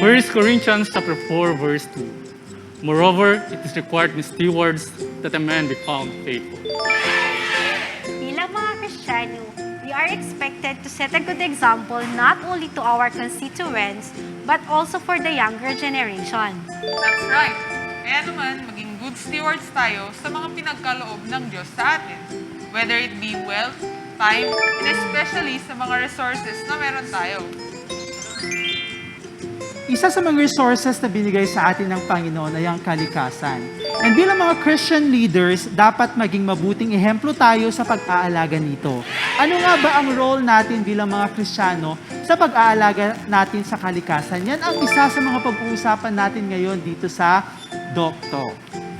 1 Corinthians chapter 4, verse 2. Moreover, it is required in stewards that a man be found faithful. Bilang mga Kristiyano, we are expected to set a good example not only to our constituents, but also for the younger generation. That's right. Kaya naman, maging good stewards tayo sa mga pinagkaloob ng Diyos sa atin. Whether it be wealth, time, and especially sa mga resources na meron tayo. Isa sa mga resources na binigay sa atin ng Panginoon ay ang kalikasan. And bilang mga Christian leaders, dapat maging mabuting ehemplo tayo sa pag-aalaga nito. Ano nga ba ang role natin bilang mga Kristiyano sa pag-aalaga natin sa kalikasan? Yan ang isa sa mga pag-uusapan natin ngayon dito sa Doc Talk.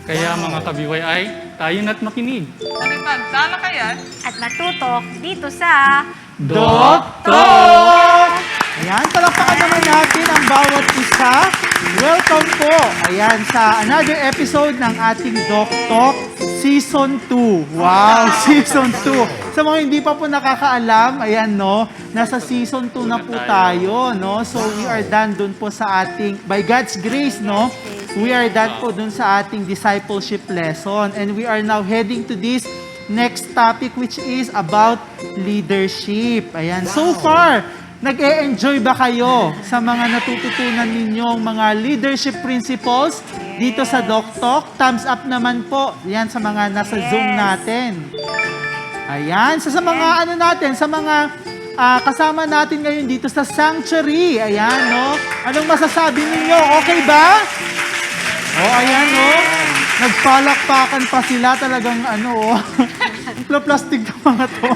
Kaya mga ka-BYI, tayo na't makinig. Manipagtalakayan At matutok dito sa Doc Talk! Ayan, palakpakan naman natin ang bawat isa. Welcome po, ayan, sa another episode ng ating Doc Talk Season 2. Wow, Season 2. Sa mga hindi pa po nakakaalam, ayan, no, nasa Season 2 na po tayo, no? So, we are done dun po sa ating, by God's grace, no? We are done po dun sa ating discipleship lesson. And we are now heading to this next topic, which is about leadership. Ayan, so far, nag-e-enjoy ba kayo sa mga natututunan ninyong mga leadership principles dito sa Doc Talk? Thumbs up naman po. Yan sa mga nasa Zoom natin. Ayan. So sa mga ano natin, sa mga kasama natin ngayon dito sa Sanctuary. Ayan, no? Anong masasabi ninyo? Okay ba? Ayan, no? Nagpalakpakan pa sila talagang ano, plastic ng mga to.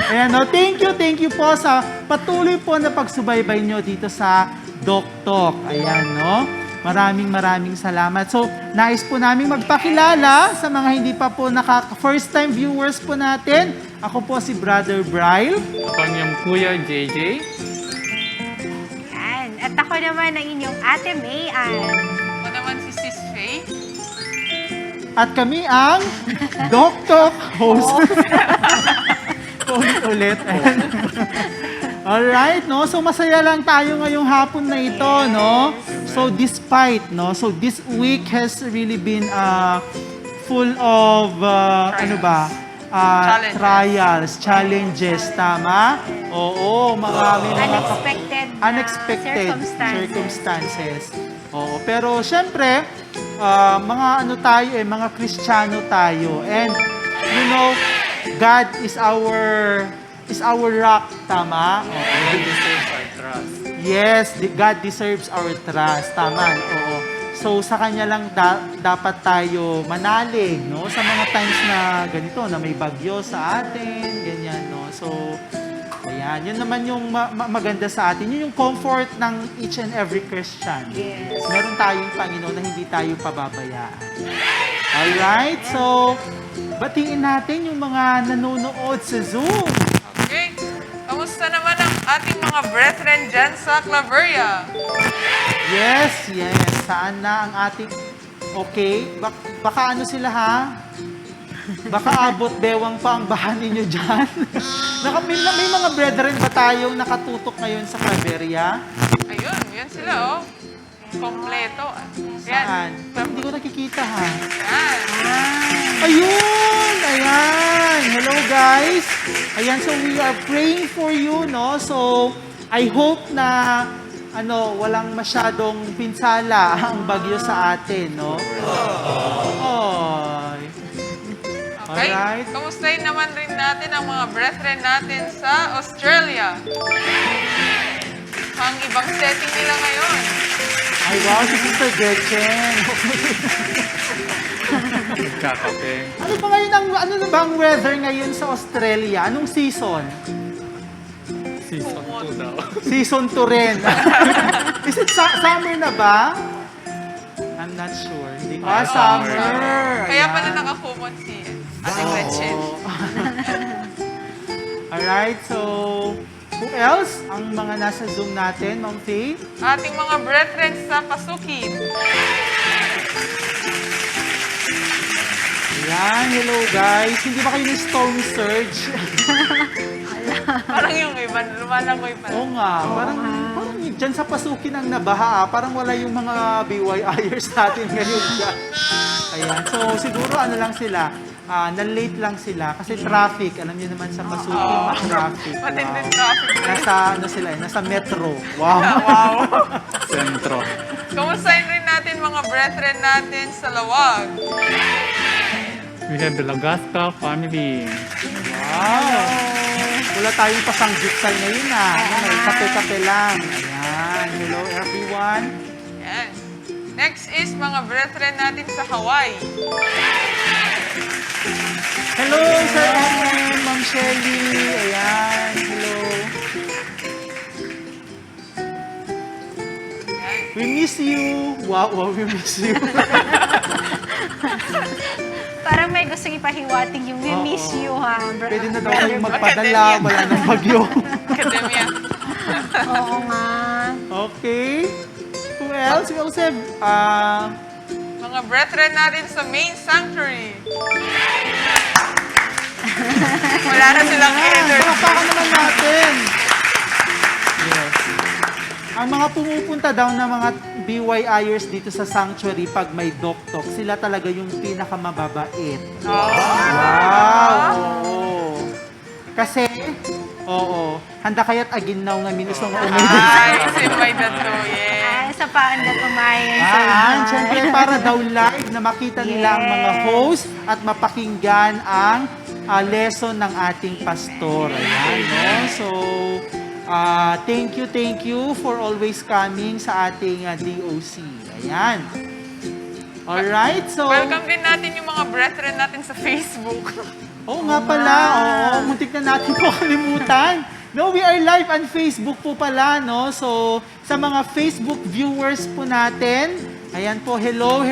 Ayan, no? Thank you po sa patuloy po na pagsubaybay nyo dito sa Doc Talk. Ayan, no? Maraming salamat. So, nais po namin magpakilala sa mga hindi pa po first time viewers po natin. Ako po si Brother Bryle. Kanyang kuya, JJ. Yan. At ako naman ang inyong Ate Mayan. Ako naman si Sis Faye. At kami ang Doc Talk host. Ulit. Alright, no? So masaya lang tayo ngayong hapon na ito, no? So despite, no? So this week has really been full of trials, challenges, tama? Oo, may mga unexpected circumstances. Oo, pero syempre, mga mga Kristiyano tayo. And you know, God is our rock, tama? God deserves our trust. Yes, God deserves our trust, tama? Oo. So sa kanya lang dapat tayo manalig, no? Sa mga times na ganito, na may bagyo sa atin, ganyan, no? So ayan, yun naman yung maganda sa atin. Yun yung comfort ng each and every Christian. Yes. Meron tayong Panginoon na hindi tayo pababayaan. Alright, so batiin natin yung mga nanonood sa Zoom. Okay. Kamusta naman ang ating mga brethren dyan sa Claveria? Yes. Saan na ang ating... Okay, baka ano sila ha? Baka abot bewang pa ang bahan ninyo dyan. May mga brethren ba tayong nakatutok ngayon sa Claveria? Ayun, yan sila, oh. Kompleto. Saan? Pero hindi ko nakikita ha. Yan. Ayun! Ayan! Hello guys! Ayan, so we are praying for you, no? So, I hope na walang masyadong pinsala ang bagyo sa atin, no? Oy. Okay. Alright. Kamustahin naman rin natin ang mga brethren natin sa Australia. Ang ibang setting nila ngayon. Ay, wow, si Sister Gretchen. Kakape. Ano na ba ang weather ngayon sa Australia? Anong season? Season 2 daw. Season 2 rin. Is it summer na ba? I'm not sure. Hindi ko. Summer. Kaya Ayan. pala nakakumot si Ate Gretchen. Alright, so who else? Ang mga nasa Zoom natin, Ma'am Faye? Ating mga brethren sa Pasukin. Ayan, hello guys. Hindi ba kayo ni storm surge? Parang yung iba, lumalangoy pa. Oo nga, parang dyan sa pasukin ng nabaha, parang wala yung mga BYIers natin ngayon dyan. Ayan, so siguro ano lang sila, na-late lang sila kasi traffic, alam niyo naman sa pasukin, traffic. Matinding Wow. traffic. Nasa, ano sila, nasa metro. Wow. Wow. Sentro. Kamustahin rin natin mga brethren natin sa Lawag. We have the Lagasca family. Wow. Wala tayong pasanggyutsal ngayon May kape-kape lang. Ayan, hello everyone. Yan. Next is mga brethren natin sa Hawaii. Hello, Sir Edwin, Ma'am Shelly. Ayan, hello. Yan. We miss you. Wow, we miss you. Parang may gusto ipahiwatig yung we Oo. miss you, ha? Pwede na daw kayong magpadala. Academia. Wala nang bagyo. Academia. Oo nga. Okay. Who else? We also have, Mga brethren natin sa main sanctuary. Wala na silang header. Palakpakan naman natin. Yes. Ang mga pumupunta daw na mga BYIers dito sa sanctuary pag may doktok, sila talaga yung pinakamababait. Wow! Oo. Kasi, handa kaya't aginaw nga minusong umida. Ay, si may dato, yeah. Ay, sa paan na tumayan sa Siyempre para daw live na makita nila ang mga host at mapakinggan ang lesson ng ating pastor. Ayan, no? So, thank you for always coming sa ating DOC. Ayan. Alright, so... Welcome din natin yung mga brethren natin sa Facebook. Oo nga pala, muntik na natin po kalimutan. No, we are live on Facebook po pala, no? So, sa mga Facebook viewers po natin, ayan po, hello.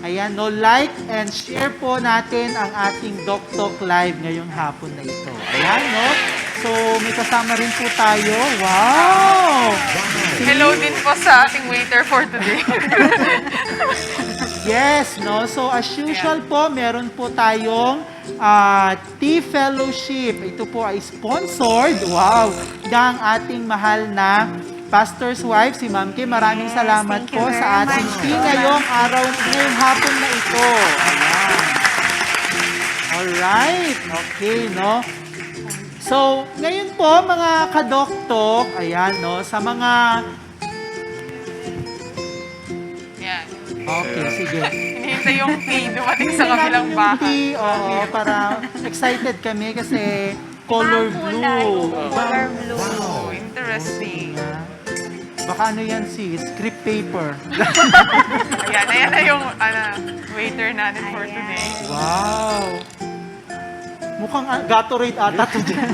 Ayan, no, like and share po natin ang ating Doc Talk Live ngayong hapon na ito. Ayan, no? So, may kasama rin po tayo. Wow! Hello din po sa ating waiter for today. Yes, no? So, as usual po, meron po tayong Tea Fellowship. Ito po ay sponsored, wow, ng ating mahal na pastor's wife, si Ma'am Kim. Maraming salamat thank you po very sa ating much. tea ngayong araw, ngayong hapon na ito. Ayan. Alright, okay, no? So, ngayon po, mga kadoktok, ayan, no, sa mga... Yan. Okay, sige. Hinihintay yung tea dumating sa kabilang bahay. Oo, para excited kami kasi color blue. Color blue. Oh, interesting. Baka ano yan sis? Script paper. Ayan na yung waiter natin for Ayan. today. Wow! Mukhang Gatorade ata to dyan.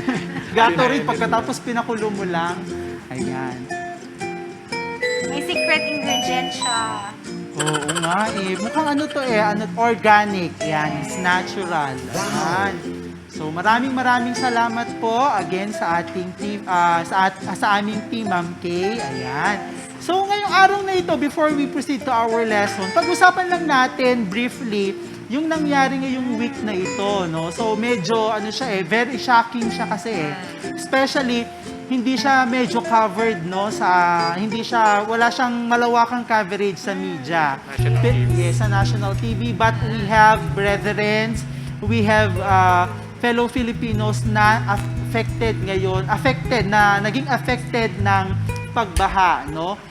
Gatorade pagkatapos pinakulo mo lang. Ayan. May secret ingredient siya. Oo nga eh. Mukhang ano to organic. Yan, it's natural. Ayan. So maraming salamat po again sa ating team, sa aming team, Ma'am Kay. Ayan. So ngayong araw na ito, before we proceed to our lesson, pag-usapan lang natin briefly yung nangyari ngayong week na ito, no? So medyo very shocking siya kasi especially hindi siya medyo covered, no, wala siyang malawakang coverage sa media. National TV. Yes, sa national TV, but we have brethren, we have fellow Filipinos na naging affected ng pagbaha, no?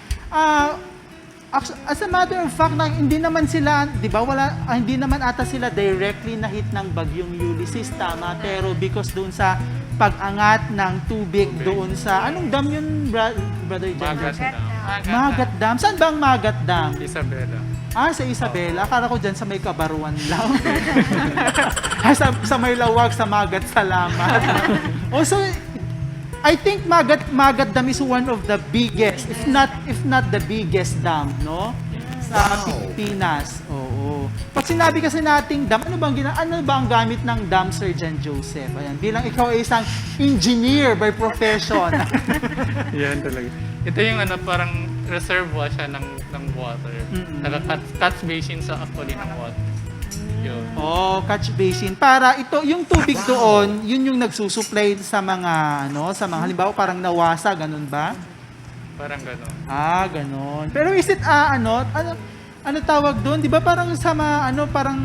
As a matter of fact, hindi naman sila, 'di ba? Hindi naman ata sila directly na hit ng bagyong Ulysses, tama, pero because doon sa pag-angat ng tubig doon sa anong dam yun, brother John? Magat Dam. Magat Dam. Saan ba ang Magat Dam? Isabela. Sa Isabela. Akala ko dyan sa may Kabaruan lang. sa may Lawag, sa Magat, salamat. Also, I think Magat Dam is one of the biggest, if not the biggest dam, no? Sa Pilipinas. Oo. Pag sinabi kasi nating dam, ano ba ang gamit ng dam, Sir John Joseph? Ayan, bilang ikaw ay isang engineer by profession. Yan talaga. Ito yung parang reservoir siya ng water. Mm-mm. Catch basin sa actually ng water. Yun. catch basin para ito yung tubig doon, yun yung nagsusupply sa mga halimbawa parang nawasa, ganun ba? Parang gano'n. Ganun. Pero is it ano tawag doon? 'Di ba parang sa parang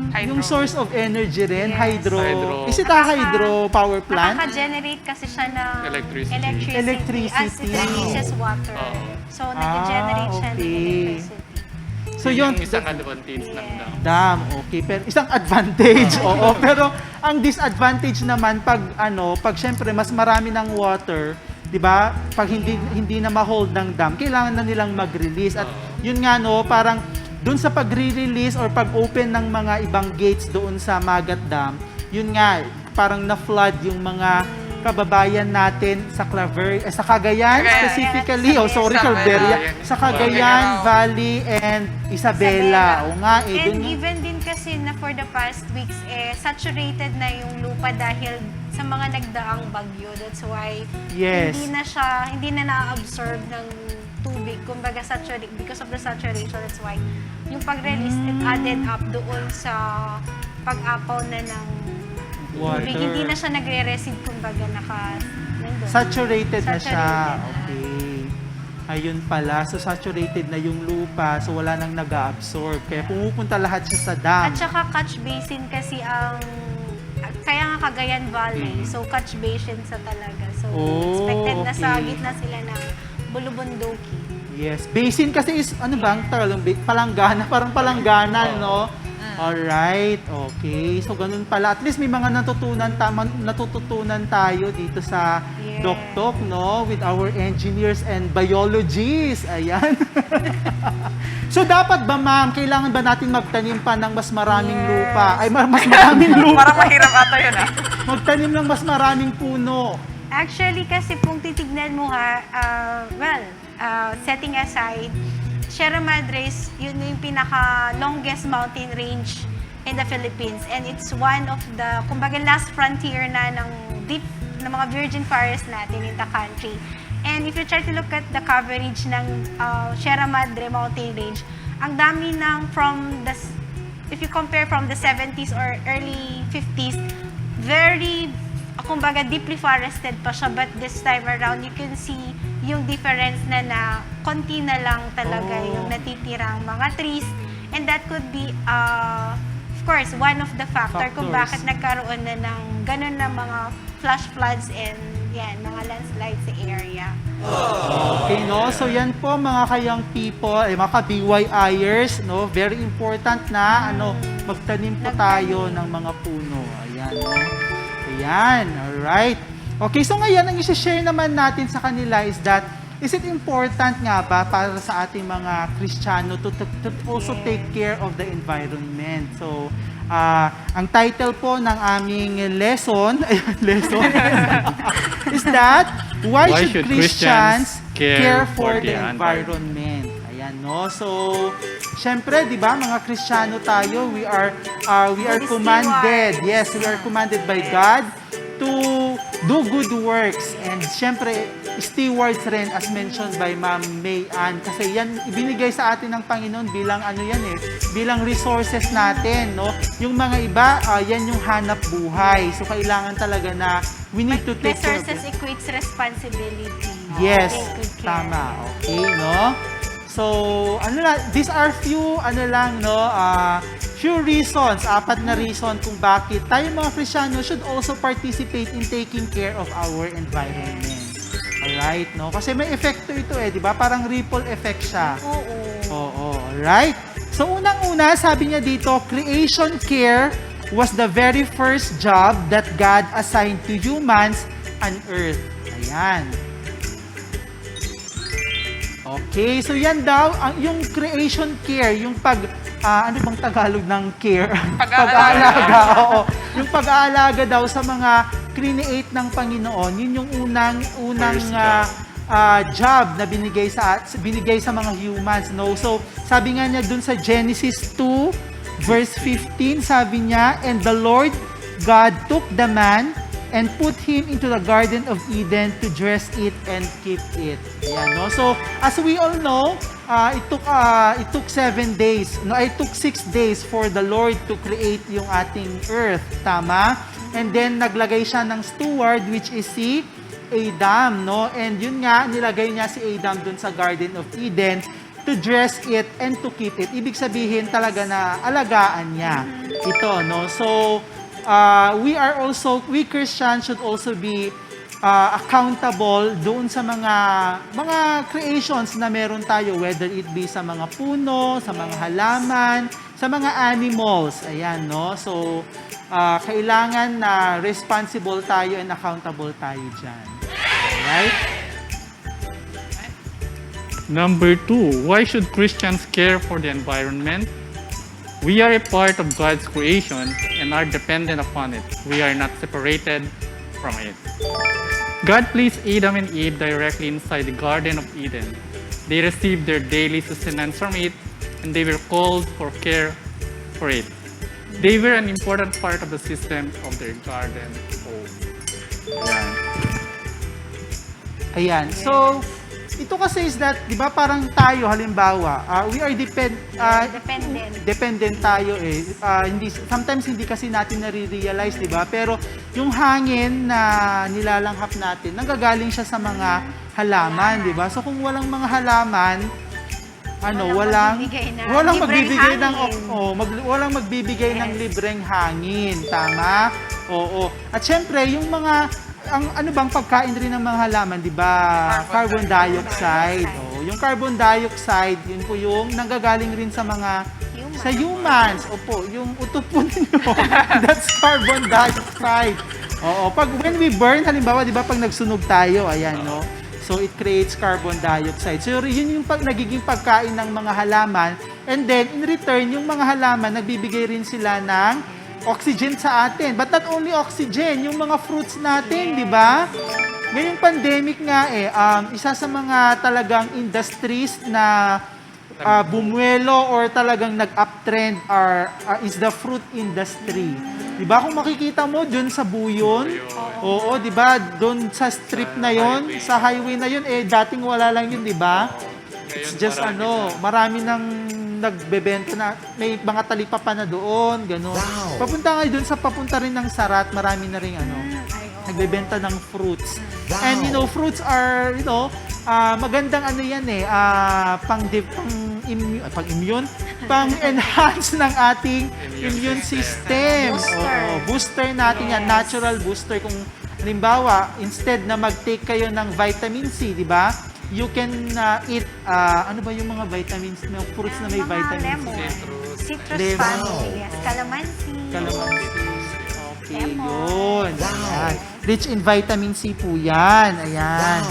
Hydro. yung source of energy rin, Yes. hydro. Hydro. Is it a hydro power plant? Nakaka-generate kasi siya ng Electricity. Electricity. as it releases water. Oo. So, nag-generate siya ng okay. electricity. So yun, yung isang advantage ng dam. dam, okay. Pero isang advantage, oo. Pero ang disadvantage naman pag syempre mas marami ng water, 'di ba? Pag hindi na ma-hold ng dam, kailangan na nilang mag-release. At yun nga parang doon sa pag-release or pag-open ng mga ibang gates doon sa Magat Dam, yun nga parang na-flood yung mga kababayan natin sa sa Cagayan specifically, Isabela. Calveria, sa Cagayan Valley and Isabela. O nga And dun nga. even din kasi na for the past weeks, saturated na yung lupa dahil sa mga nagdaang bagyo. That's why Yes. hindi na na-absorb ng tubig. Kumbaga, because of the saturation, that's why yung pag-release, it added up doon sa pag-apaw na ng Water. tubig. Hindi na siya nagre-receive, kumbaga, nandun. Saturated na siya. Saturated na. Okay. Ayun pala. So, saturated na yung lupa. So, wala nang nag-absorb. Kaya pumupunta lahat siya sa dam. At saka catch basin kasi kaya nga Cagayan Valley. So, catch basin sa talaga. So, expected na sa okay. gitna sila ng Bulubunduki. Yes. Basin kasi is, ang Tagalog? Palanggana. Parang palanggana, no? Alright. Okay. So, ganun pala. At least may mga natututunan tayo dito sa Yes. Doktok, no? With our engineers and biologists. Ayan. So, dapat ba, ma'am, kailangan ba natin magtanim pa ng mas maraming Yes. lupa? Ay, mas maraming lupa. Parang mahirap ata yun Magtanim ng mas maraming puno. Actually, kasi kung titignan mo setting aside, Sierra Madres, yun yung pinaka-longest mountain range in the Philippines. And it's one of the, kumbaga, last frontier na ng mga virgin forests natin in the country. And if you try to look at the coverage ng Sierra Madre mountain range, ang dami if you compare from the 70s or early 50s, very kumbaga deeply forested pa siya, but this time around you can see yung difference na konti na lang talaga yung natitirang mga trees, and that could be of course one of the factor kung bakit nagkaroon na ng ganun na mga flash floods and mga landslides sa area. Okay, no? So yan po mga kayang people, mga ka-BYIers, no? Very important na magtanim po tayo ng mga puno. Ayan, no? Ayan, alright. Okay, so ngayon, ang isi-share naman natin sa kanila is it important nga ba para sa ating mga Kristiyano to also take care of the environment? So, ang title po ng aming lesson is that, why should Christians care for the environment? Ayan, no? So, syempre, di ba, mga Kristiyano tayo, we are commanded, yes, we are commanded by God to do good works. And syempre, stewards rin as mentioned by Ma'am May Ann. Kasi yan, ibinigay sa atin ng Panginoon bilang bilang resources natin, no? Yung mga iba, yan yung hanap buhay. So, kailangan talaga na we need to take care of Resources it. equates responsibility. Yes, Take good care. tama. Okay, no? So, these are few reasons, 4 na reason kung bakit tayo mga Kristiyano should also participate in taking care of our environment. Alright, no? Kasi may epekto ito di ba? Parang ripple effect siya. Oo, alright. So, unang-una, sabi niya dito, creation care was the very first job that God assigned to humans on earth. Ayan. Okay, so yan daw, yung creation care, yung ano bang Tagalog ng care? Pag-aalaga, oo. Yung pag-aalaga daw sa mga create ng Panginoon, yun yung unang job na binigay sa mga humans, no? So, sabi nga niya dun sa Genesis 2, verse 15, sabi niya, and the Lord God took the man and put him into the Garden of Eden to dress it and keep it. Ayan, no? So, as we all know, it took 7 days. No, it took 6 days for the Lord to create yung ating earth. Tama? And then, naglagay siya ng steward, which is si Adam, no? And yun nga, nilagay niya si Adam dun sa Garden of Eden to dress it and to keep it. Ibig sabihin talaga na alagaan niya ito, no? So, we Christians should also be accountable doon sa mga creations na meron tayo, whether it be sa mga puno, sa mga halaman, sa mga animals. Ayan, no? So, kailangan na responsible tayo and accountable tayo dyan. Alright? Number 2, why should Christians care for the environment? We are a part of God's creation and are dependent upon it. We are not separated from it. God placed Adam and Eve directly inside the Garden of Eden. They received their daily sustenance from it, and they were called for care for it. They were an important part of the system of their garden home. Ayan. So, ito kasi is that, di ba parang tayo, halimbawa, we are dependent tayo eh. Sometimes hindi kasi natin nare-realize, di ba? Pero yung hangin na nilalanghap natin, nanggagaling siya sa mga halaman, di ba? So kung walang mga halaman, walang magbibigay ng libreng hangin, tama? Oo. At syempre, yung mga ano bang pagkain rin ng mga halaman, di ba? Carbon dioxide. Oh, yung carbon dioxide, yun po yung nanggagaling rin sa mga humans. Opo, yung utot po ninyo. That's carbon dioxide. Oo, when we burn, halimbawa, di ba, pag nagsunog tayo, ayan, no? So, it creates carbon dioxide. So, yun yung nagiging pagkain ng mga halaman. And then, in return, yung mga halaman, nagbibigay rin sila ng oxygen sa atin. But not only oxygen, yung mga fruits natin, di ba? Ngayong pandemic nga isa sa mga talagang industries na bumuelo or talagang nag-uptrend is the fruit industry. Di ba? Kung makikita mo dun sa Buyon, oo, di ba? Dun sa strip na yon, sa highway na yon, dating wala lang yun, di ba? It's just marami nang nagbebenta na, may mga talipapa na doon, gano'n. Wow. Papunta nga doon papunta rin ng Sarat, marami na rin nagbebenta ng fruits. Wow. And fruits are, magandang pang-enhance ng ating immune system. Booster natin yan, natural booster. Kung halimbawa, instead na mag-take kayo ng vitamin C, di ba? You can eat, ano ba yung mga vitamins, mga fruits na may vitamin C? Citrus family, yes. Calamansi. Okay, yun. Ayan. Rich in vitamin C po yan. Ayan.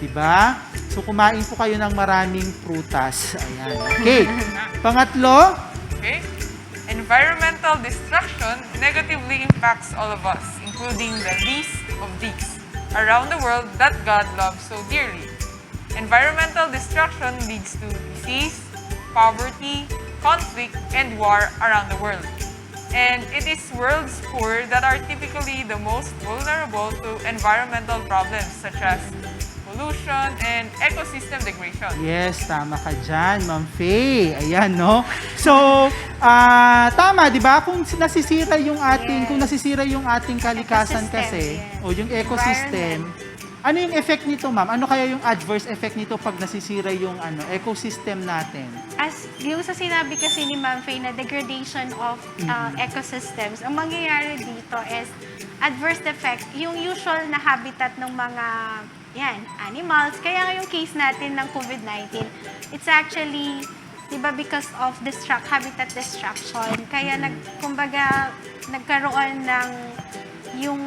Diba? So, kumain po kayo ng maraming prutas. Ayan. Okay. Pangatlo. Okay. Environmental destruction negatively impacts all of us, including the least of these around the world that God loves so dearly. Environmental destruction leads to disease, poverty, conflict, and war around the world. And it is world's poor that are typically the most vulnerable to environmental problems such as pollution and ecosystem degradation. Yes, tama ka dyan, Ma'am Faye. Ayan, no? So, tama, di ba? Kung nasisira yung ating kalikasan kasi, o yung ecosystem, ano yung effect nito, ma'am? Ano kaya yung adverse effect nito pag nasisira yung ecosystem natin? As yung sa sinabi kasi ni Ma'am Faye na degradation of ecosystems, ang mangyayari dito is adverse effect, yung usual na habitat ng mga animals. Kaya yung case natin ng COVID-19, it's actually, di ba, because of habitat destruction. Kaya nagkaroon ng yung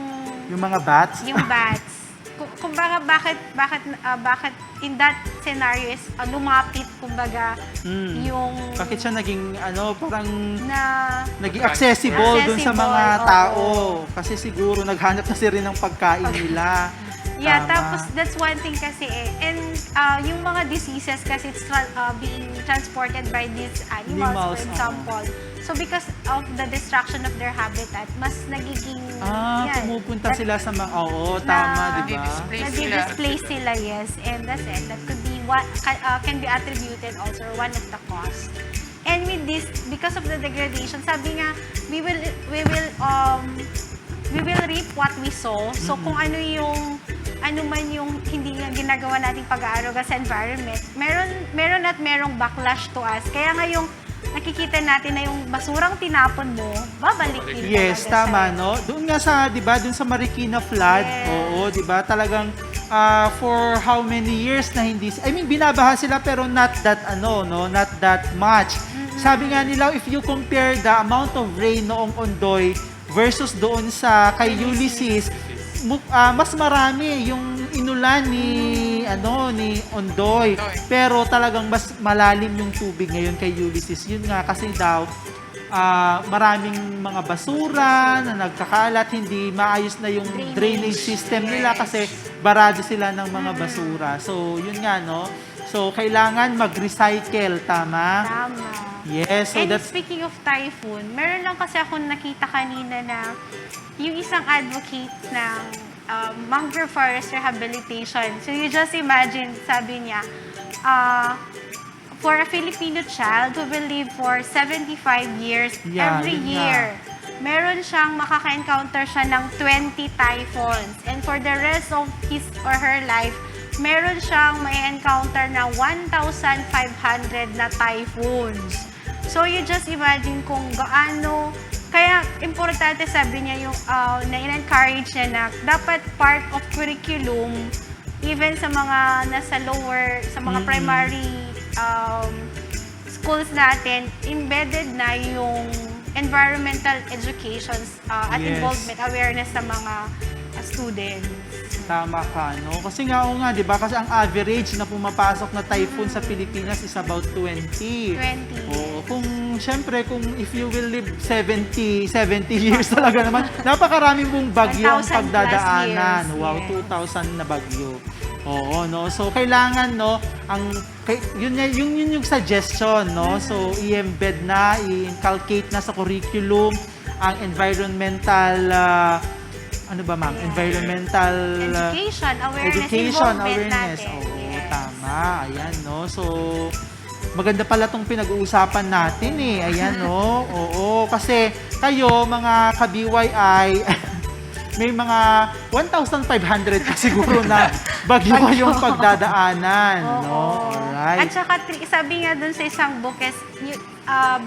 mga bats? Yung bats. Kumbaga, bakit in that scenario is lumapit, kumbaga, yung... Bakit siya naging, parang naging accessible dun sa mga tao. Kasi siguro naghanap na sila rin ng pagkain nila. Yeah, tapos that's one thing kasi And yung mga diseases kasi it's being transported by these animals, for example. So because of the destruction of their habitat, mas nagiging Pumupunta sila sa mga, oo, Na- tama, di ba? nadi-display sila, yes. And that's it. That could be what can be attributed also one of the cause. And with this, because of the degradation, sabi nga, we will reap what we sow. So kung ano man yung hindi nga ginagawa nating pag-aaruga sa environment, meron at merong backlash to us. Kaya nga yung nakikita natin na yung basurang tinapon mo, babalik din Yes, talaga tama, sa'yo. no? Doon nga sa, di ba, doon sa Marikina flood, Yes. oo, di ba, talagang for how many years na hindi, binabaha sila pero not that, not that much. Sabi nga nila, if you compare the amount of rain noong Ondoy versus doon sa kay Ulysses, mas marami yung inulan ni Ondoy. Pero talagang mas malalim yung tubig ngayon kay Ulysses. Yun nga kasi daw maraming mga basura na nagkakalat, hindi maayos na yung drainage system nila kasi barado sila ng mga basura. So yun nga, no? So kailangan mag-recycle, tama? Tama. Yes, so And that's speaking of typhoon, meron lang kasi ako nakita kanina na yung isang advocate ng mangrove forest rehabilitation. So you just imagine, sabi niya, for a Filipino child who will live for 75 years Yeah, every yun year, meron siyang makaka-encounter siya ng 20 typhoons. And for the rest of his or her life, meron siyang may encounter na 1,500 na typhoons. So you just imagine kung gaano, kaya importante sabi niya yung na in-encourage niya na dapat part of curriculum even sa mga nasa lower, sa mga primary schools natin, embedded na yung environmental education at Yes. involvement, awareness sa mga students. tama ka, no? Kasi nga, oo nga, di ba? Kasi ang average na pumapasok na typhoon sa Pilipinas is about 20. 20. Oo, syempre, if you will live 70 years talaga naman, napakaraming mong bagyo ang 1,000 plus pagdadaanan. years, Wow, yes. 2,000 na bagyo. Oo, no? So, kailangan, no, yun yung suggestion, no? So, i-embed na, i-inculcate na sa curriculum ang environmental, environmental Education, awareness, education, involvement awareness. natin. Oo, Yes. tama. Ayan, no? So, maganda pala itong pinag-uusapan natin eh. Ayan, no? Oo, kasi kayo, mga ka-BYI, may mga 1,500 ka siguro na bagyo kayong pagdadaanan, no? Alright. At saka, sabi nga dun sa isang book is,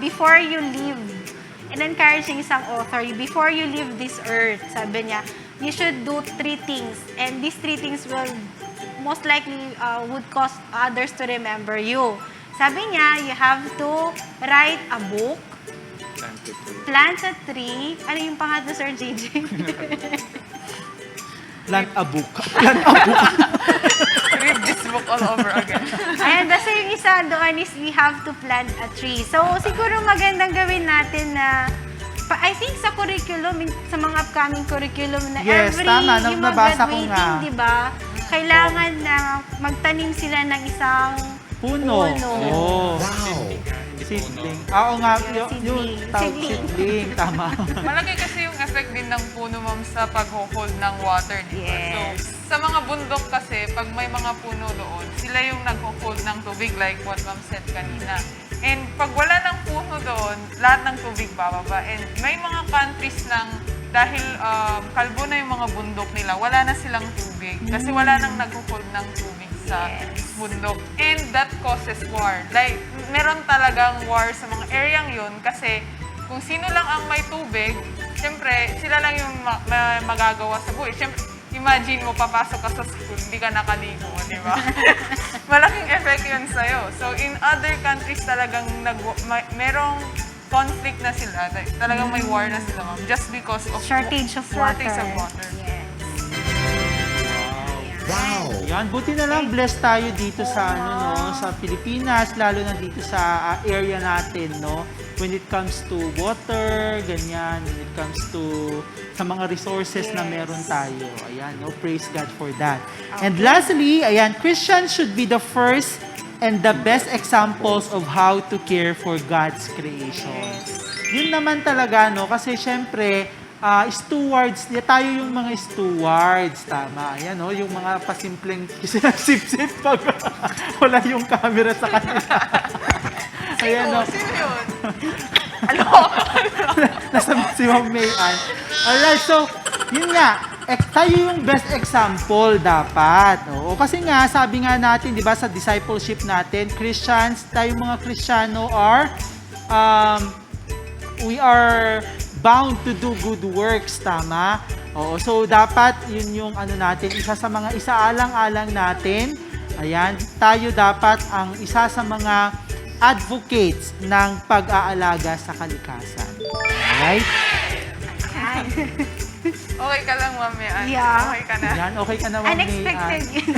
before you leave, and encouraging isang author, before you leave this earth, sabi niya, you should do 3 things. And these 3 things will most likely would cause others to remember you. Sabi niya, you have to write a book, plant a tree. Ano yung pangatlo, Sir JJ? Plant a book. Read this book all over again. Ayan, basta yung isa doon is we have to plant a tree. So, siguro magandang gawin natin na, I think sa curriculum, sa mga upcoming curriculum na Yes, every, tama, yung mga nabasa ko graduating, nga. di ba? Kailangan na magtanim sila ng isang Puno. Puno. Oo. Seedling. Oo nga, yung Seedling. seedling. Tama. Malaki kasi yung effect din ng puno, ma'am, sa pag-hold ng water, di ba? Yes. So, sa mga bundok kasi, pag may mga puno doon, sila yung nag-hold ng tubig like what ma'am said kanina. And pag wala ng puno doon, lahat ng tubig bababa. And may mga countries lang, dahil kalbo na yung mga bundok nila, wala na silang tubig. Kasi wala nang nag-hold ng tubig sa bundok. And that causes war. Like, meron talagang war sa mga areang yun kasi kung sino lang ang may tubig, siyempre, sila lang yung magagawa sa buhay. Siyempre, imagine mo, papasok ka sa school, hindi ka nakaligo, di ba? Malaking effect yun sa'yo. So, in other countries talagang merong conflict na sila. Talagang may war na sila, ma'am. Just because of shortage of water. shortage of water. Yes. Wow! Yan, buti na lang blessed tayo dito sa sa Pilipinas, lalo na dito sa area natin, no. When it comes to water, ganyan, when it comes to sa mga resources na meron tayo. Ayan, no, praise God for that. And lastly, ayan, Christians should be the first and the best examples of how to care for God's creation. yun naman talaga, no? Kasi syempre, stewards, tayo yung mga stewards, tama. Ayan, no? Yung mga pasimpleng sip-sip pag wala yung camera sa kanila. Ayan, no? Sino yun? Nasa si Ma'am Mayan. Alright, so, yun nga, tayo yung best example dapat. Oo, kasi nga, sabi nga natin, di ba, sa discipleship natin, Christians, tayo mga Kristiyano we are bound to do good works, tama? Oo, so dapat yun yung ano natin, isa sa mga isaalang-alang natin. Ayan, tayo dapat ang isa sa mga advocates ng pag-aalaga sa kalikasan. Alright? Okay ka lang, Ma'am Mayan. Yeah. Okay ka na. Yan, okay ka na, Ma'am Unexpected Mayan. yun.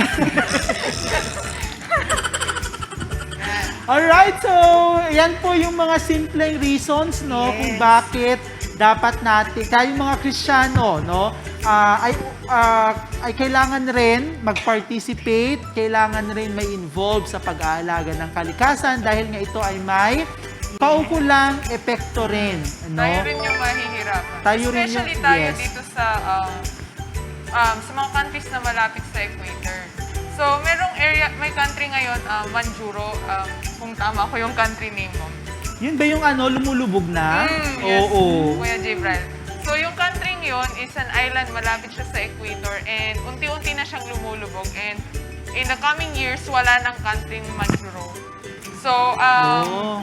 Alright, so yan po yung mga simpleng reasons, no, kung bakit dapat natin, tayong mga Kristiyano, no, ay kailangan rin mag-participate, kailangan rin may involve sa pag-aalaga ng kalikasan dahil nga ito ay may kaukulang epekto rin, no? Tayo rin yung mahihirapan. Tayo rin Especially yung- tayo yes. dito sa mga countries na malapit sa equator. So, merong area, may country ngayon, Manjuro, kung tama ko yung country name mo. Yun ba yung ano, lumulubog na? Yes, Oo. Kuya Jibril. So, yung country yun is an island, malapit siya sa equator, and unti-unti na siyang lumulubog. And in the coming years, wala nang country Manjuro. So,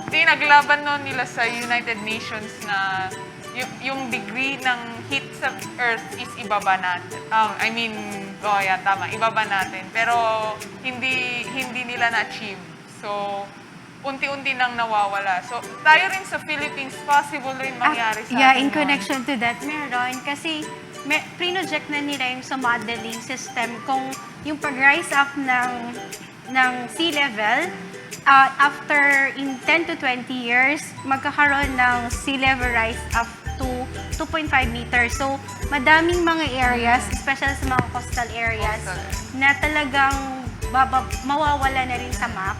tinaglaban nun nila sa United Nations na yung degree ng heat sa Earth is ibaba natin. Tama, ibaba natin. Pero hindi nila na-achieve. So, unti-unti nang nawawala. So, tayo rin sa Philippines, possible rin mangyari sa Yeah, atin in yun. connection to that, meron. Kasi pre-project na nila yung sa modeling system kung yung pag-rise up ng sea level, after in 10 to 20 years, magkakaroon ng sea level rise up to 2.5 meters. So, madaming mga areas, especially sa mga coastal areas, na talagang mawawala na rin sa map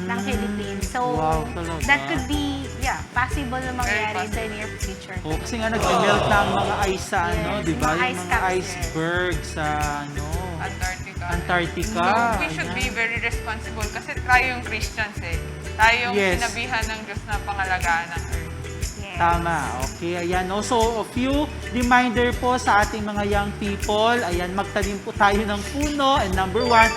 ng Philippines. So, Wow, talaga. that could be, possible na mangyari in the possible. near future. Oh, kasi nga nag-melt na ang mga ice sa ano, Yes, di ba? mga Yung ice mga caps, iceberg sa ano, Antarctica. Antarctica. So, we should be Ayan. very responsible kasi tayo yung Christians eh. Tayo yung Yes. sinabihan ng Diyos na pangalagaan ng Earth. Yes. Tama. Okay, ayan. No? So, a few reminder po sa ating mga young people. Ayan, magtanim po tayo ng puno. And number 1,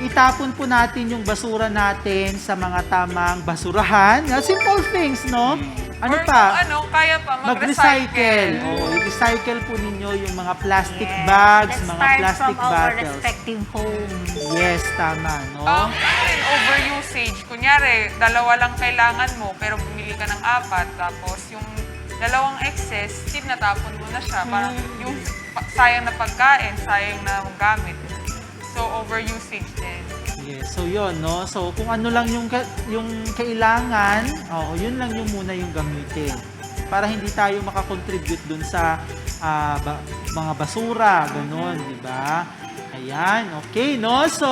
itapon po natin yung basura natin sa mga tamang basurahan. Simple things, no? Ano Or pa? kung kaya pa, Mag-recycle. mag-recycle. Oo, i-recycle po ninyo yung mga plastic Yes. bags, Let's mga start plastic from our bottles. respective homes. Yes, tama, no? Overusage. Kunyari, 2 lang kailangan mo, pero bumili ka ng 4, tapos yung 2 excess, tinatapon mo na siya. Parang yung sayang na pagkain, sayang na gamit. So, overusage din. Yes, so yun, no? So, kung ano lang yung kailangan, yun lang yung muna yung gamitin. Para hindi tayo makakontribute dun sa mga basura, ganun, di ba? Ayan, okay, no? So,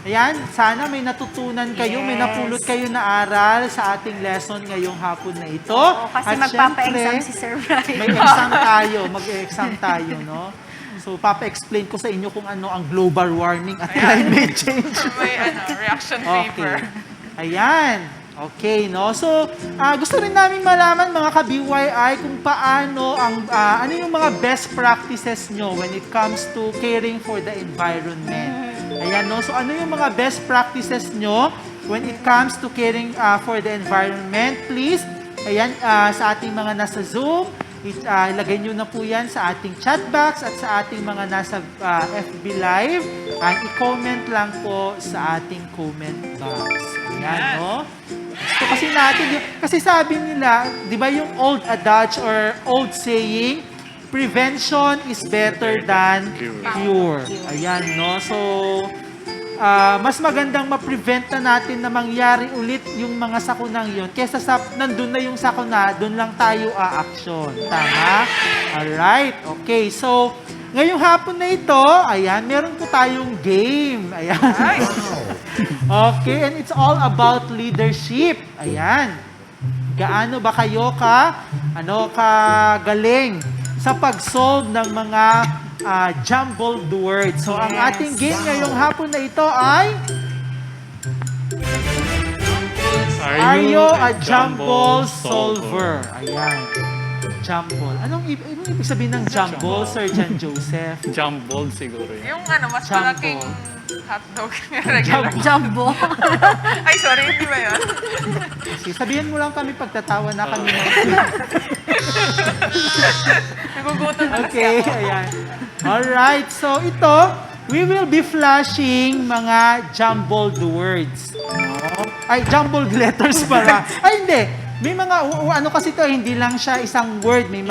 ayan, sana may natutunan kayo, may Yes. napulot kayo na aral sa ating lesson ngayong hapon na ito. Oo, kasi At magpapa-exam syempre, si Sir Brian. may exam tayo, mag-exam tayo, no? So, papa-explain ko sa inyo kung ano ang global warming at climate change. May reaction paper. Ayan. Okay, no? So, gusto rin namin malaman mga ka-BYI kung paano ano yung mga best practices nyo when it comes to caring for the environment. Ayan, no? So, ano yung mga best practices nyo when it comes to caring for the environment? Please, ayan, sa ating mga nasa Zoom, ilagay nyo na po yan sa ating chat box at sa ating mga nasa FB Live. I-comment lang po sa ating comment box. Ayan, no? So, kasi sabi nila, di ba yung old adage or old saying, prevention is better than cure. Ayan, no? So, mas magandang ma-prevent na natin na mangyari ulit yung mga sakunang yun kesa sa nandun na yung sakuna, dun lang tayo a-action. Tama? Alright. Okay. So, ngayong hapon na ito, ayan, meron po tayong game. Ayan. Okay. And it's all about leadership. Ayan. gaano ba kayo kagaling sa pag-solve ng mga jumbled words. So, ang ating game ngayong hapon na ito ay Are you a jumble solver? Ayan. Jumble. Anong ibig sabihin ng jumble, Sir John Joseph? Jumbled siguro yun. Yung mas Jumbo. malaking hotdog. Regular. Jumbo. Ay, sorry, hindi ba yun? Kasi sabihin mo lang kami pagtatawa na kami. Nagugutom na kasi Okay, ako. ayan. Alright, so ito, we will be flashing mga jumbled words. No? Ay, jumbled letters pala. Ay, hindi. May mga, ano kasi ito, hindi lang siya isang word. May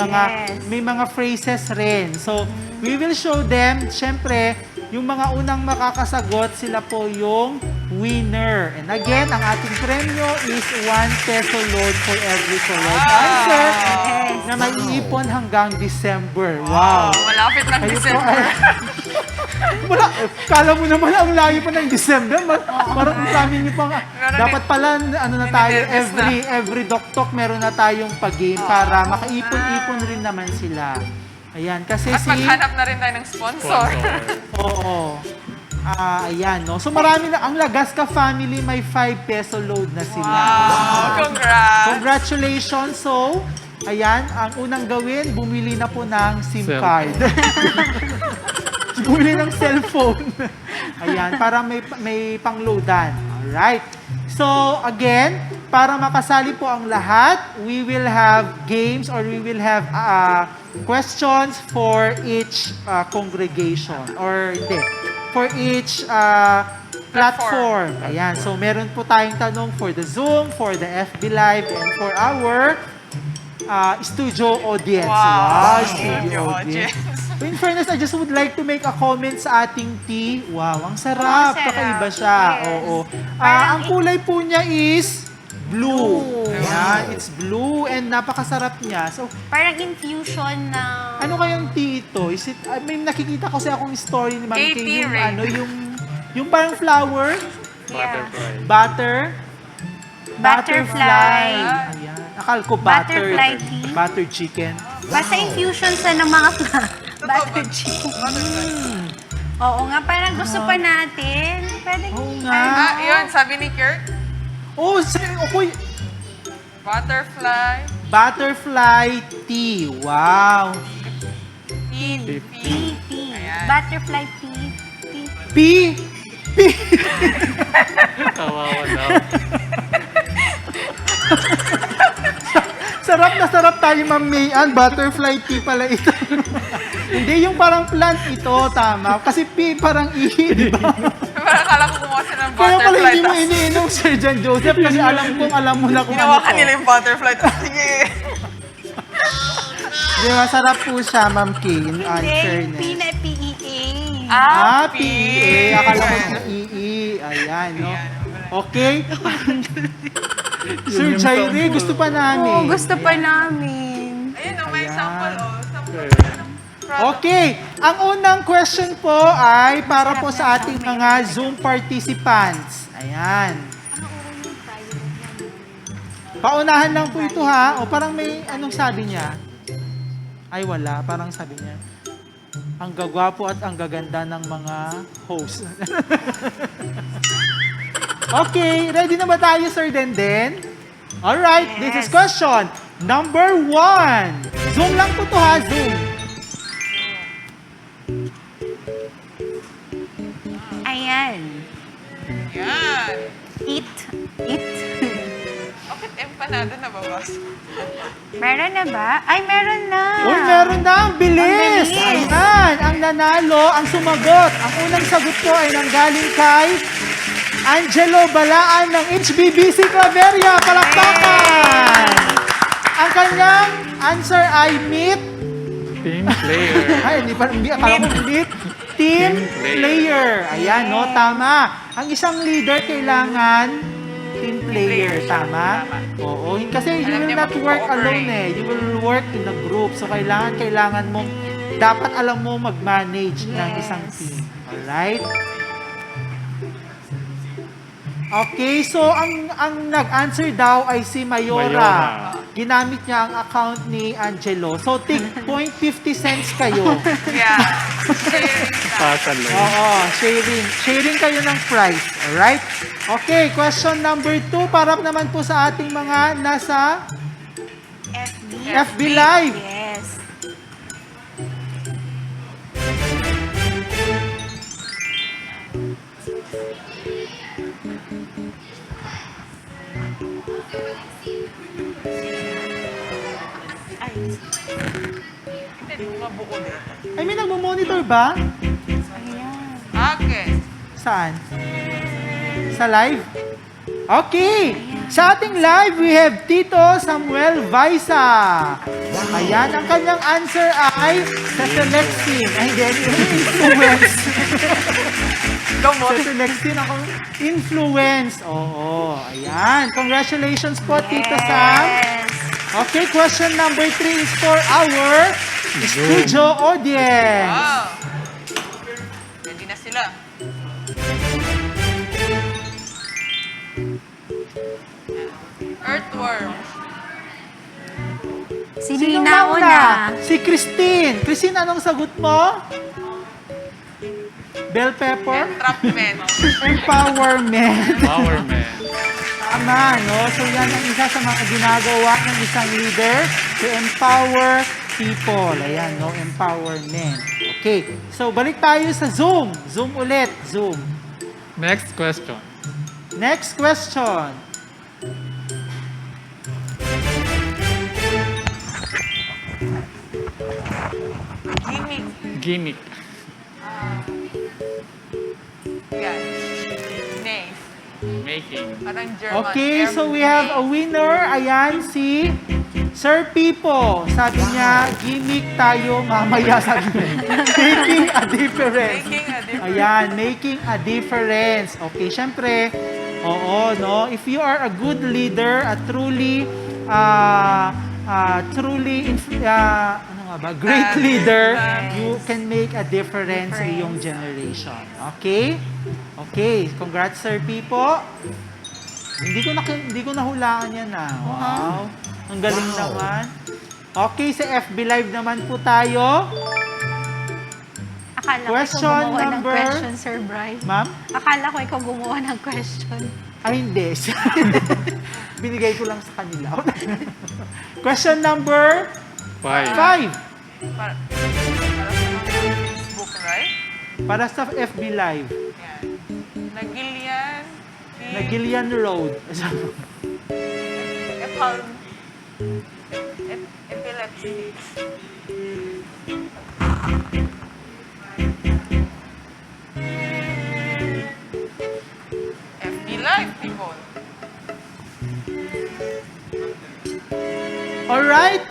mga phrases rin. So, we will show them, syempre, yung mga unang makakasagot, sila po yung winner. And again, ang ating premyo is 1 peso load for every correct answer na may iipon hanggang December. Wow! Malapit ng Kayo po December. Wala, kala mo naman ang layo pa ng December. Parang ang dami niyo pang, dapat pala, ano na tayo, Nininervous na. every doktok meron na tayong pag-game para makaipon-ipon rin naman sila. Ayan, kasi At maghanap na rin tayo ng sponsor. Oo. Ayan, no? So marami na, ang Lagasca family may 5 peso load na sila. Wow, congrats! Congratulations! So, ayan, ang unang gawin, bumili na po ng SIM Cell. card. Bumili ng cellphone. Ayan, para may pangloadan. Alright. So, again, para makasali po ang lahat, we will have games or we will have questions for each congregation. Or hindi, for each platform. Ayan, so meron po tayong tanong for the Zoom, for the FB Live, and for our studio audience. Wow, Studio studio audience. audience. In fairness, I just would like to make a comment sa ating tea. Wow, ang sarap. Ang sarap. Kakaiba siya. Yes. Oo. Parang Ang kulay po niya is blue. Blue. Ayan, it's blue and napakasarap niya. So, Parang infusion ng... ano kayang tea ito? Is it, may nakikita ko sa akong story ni Ma'am Kay, Tea yung ring. yung parang flower, Butterfly. Butterfly. Ayan. Akala ko butter. Butterfly tea. Butter chicken. Basta infusion sa ng mga butter chicken. Oo nga, parang gusto pa natin. Pwede Oo nga. Yun, sabi ni Kirk, Oh, okay. butterfly, Butterfly tea. Wow. tea, tea. Ayan. Butterfly tea. P. Kawawa daw. Sarap tayo, Ma'am Mayan. Butterfly tea pala ito. Hindi, yung parang plant ito, tama. Kasi P parang ihi, di ba? Parang akala ko kumuha sila ng Kaya pala butterfly. hindi mo tas iniinom, Sir John Joseph, kasi alam mo na kung Ginawa ano nila to. yung butterfly. Tapos sige. Di ba, sarap po siya, Ma'am Kay, in Hindi, yung fairness. P na PEA. PEA. Akala ko PEE. Ayan, no? Okay. Sir yung Jairi, sample. gusto pa namin. Oo, gusto pa namin. Ayun, may Ayan. sample, Sample Okay. ng product. Okay, ang unang question po ay para po sa ating mga Zoom participants. Ayan. Paunahan lang po ito ha. O parang may anong sabi niya? Ay wala, parang sabi niya. Ang gagwapo at ang gaganda ng mga host. Okay, ready na ba tayo, Sir Denden? Alright, this is question number 1. Zoom lang po to ha, Zoom. Ayan. Yan. Eat. Bakit empanada na babas? Meron na ba? Ay, meron na. Uy, meron na! Ang bilis! Ang bilis. Ayan! Ang nanalo, ang sumagot. Ang unang sagot po ay nanggaling kay Angelo Balaan ng HBBC Claveria. Palakpakan! Ang kanyang answer ay meet. Team player. Ay, hindi akala ko meet. Team player. Ayan, no? Tama. Ang isang leader kailangan team player. Tama? Oo. Kasi you Alam will niya not work mag-cooperate. alone eh. You will work in a group. So, kailangan mong, dapat alam mo mag-manage ng Yes. isang team. Alright? Okay, so ang nag-answer daw ay si Mayora. Mayora. Ginamit niya ang account ni Angelo. So, tig 0.50 cents kayo. Yeah. Sharing that. Pasalo. Oo, sharing. Sharing kayo ng price. Alright? Okay, question number 2. Para naman po sa ating mga nasa FB Live. Yes. Ay, Hindi mo mabuo dito. Ay, may nagmo-monitor ba? ayan. Okay. Saan? Sa live? Okay. Sa ating live, we have Tito Samuel Vaisa. Ayan, ang kanyang answer ay sa Selexin. Ay, hindi. Influence. Gamot. Sa Selexin ako. Influence. Oo. Ayan. Congratulations po, Tito Sam. Yes. Okay, question number 3 is for our studio audience. Wow. Ready na sila. Earthworm. Sino Sino yung nauna? Si Christine. Christine, anong sagot mo? Bell pepper? Entrapment. Empowerment. Empowerment. Tama, no? So yan ang isa sa mga ginagawa ng isang leader to empower people. Ayan, no? Empowerment. Okay. So balik tayo sa Zoom. Zoom ulit. Zoom. Next question. Next question. Gimmick. Gimmick. Yan. Nay. Making. Parang German. Okay, so we have a winner. Ayan, si Sir Pipo. Sabi niya, gimmick tayo mamaya. Sabi niya, making a difference. Making a difference. Ayan, making a difference. Okay, syempre, oo, no? If you are a good leader, a truly, ano nga ba, great leader, you can make a difference sa iyong generation. Okay? Okay, congrats Sir Pipo. Hindi ko nahulaan yan Wow. Ang galing naman. Okay, sa FB Live naman po tayo. Akala ko Question ikaw gumawa ng number- question, Sir Bryce. Ma'am? Akala ko ikaw gumawa ng question. Ay, hindi. Binigay ko lang sa kanila. Question number 5. 5. Para sa mga Facebook, right? Para sa FB Live. Yan. Nagilian. Na Gillian Road. Epilepsy. FB Live, people. Alright.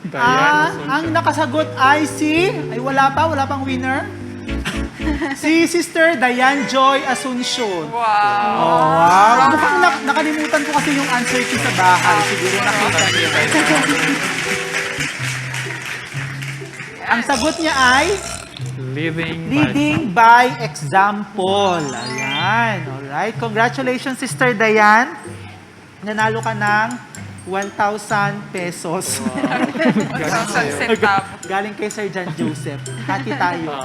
Diane Ang nakasagot ay ay wala pang winner. Si Sister Diane Joy Asuncion. Wow. Oh, wow. Mukhang nakalimutan ko kasi yung answer ko sa bahay. Siguro nakita niyo. Ang sagot niya ay leading by example. Ayan. Alright. Congratulations, Sister Diane. Nanalo ka ng 1,000 pesos. 1,000 centavos. Galing kay Sir John Joseph. Hati tayo.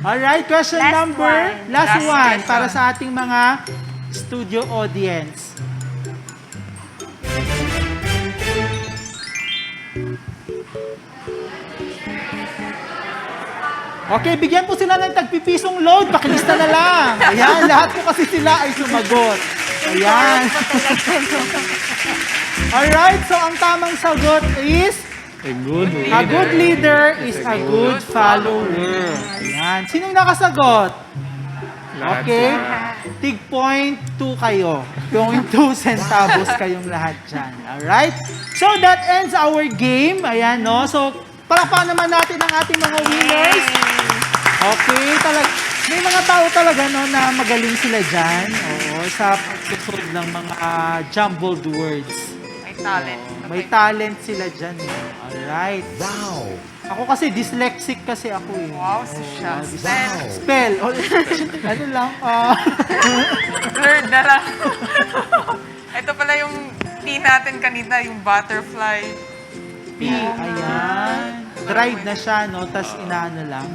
Alright, question Last number, one. last Last one question. para sa ating mga studio audience. Okay, bigyan po sila ng tagpipisong load. Pakilista na lang. Ayan, lahat po kasi sila ay sumagot. Ayan. Alright, so ang tamang sagot is A good a good leader is a good follower. Ayan. Sinong nakasagot? Lahat Okay. sila. Tig point 2 kayo. Point 2 centavos kayong lahat dyan. Alright? So that ends our game. Ayan, no? So, palakpakan naman natin ang ating mga winners. Okay, may mga tao talaga no, na magaling sila dyan. Oo, sa pagsusod ng mga jumbled words. May talent. May talent sila dyan. Alright. Wow. Ako kasi dyslexic kasi ako eh. Wow, si siya. Spell. Oh, ano lang. Blurred na lang. Ito pala yung P natin kanina, yung butterfly. P. Ayan. Dried na siya, no? Tapos inaano lang.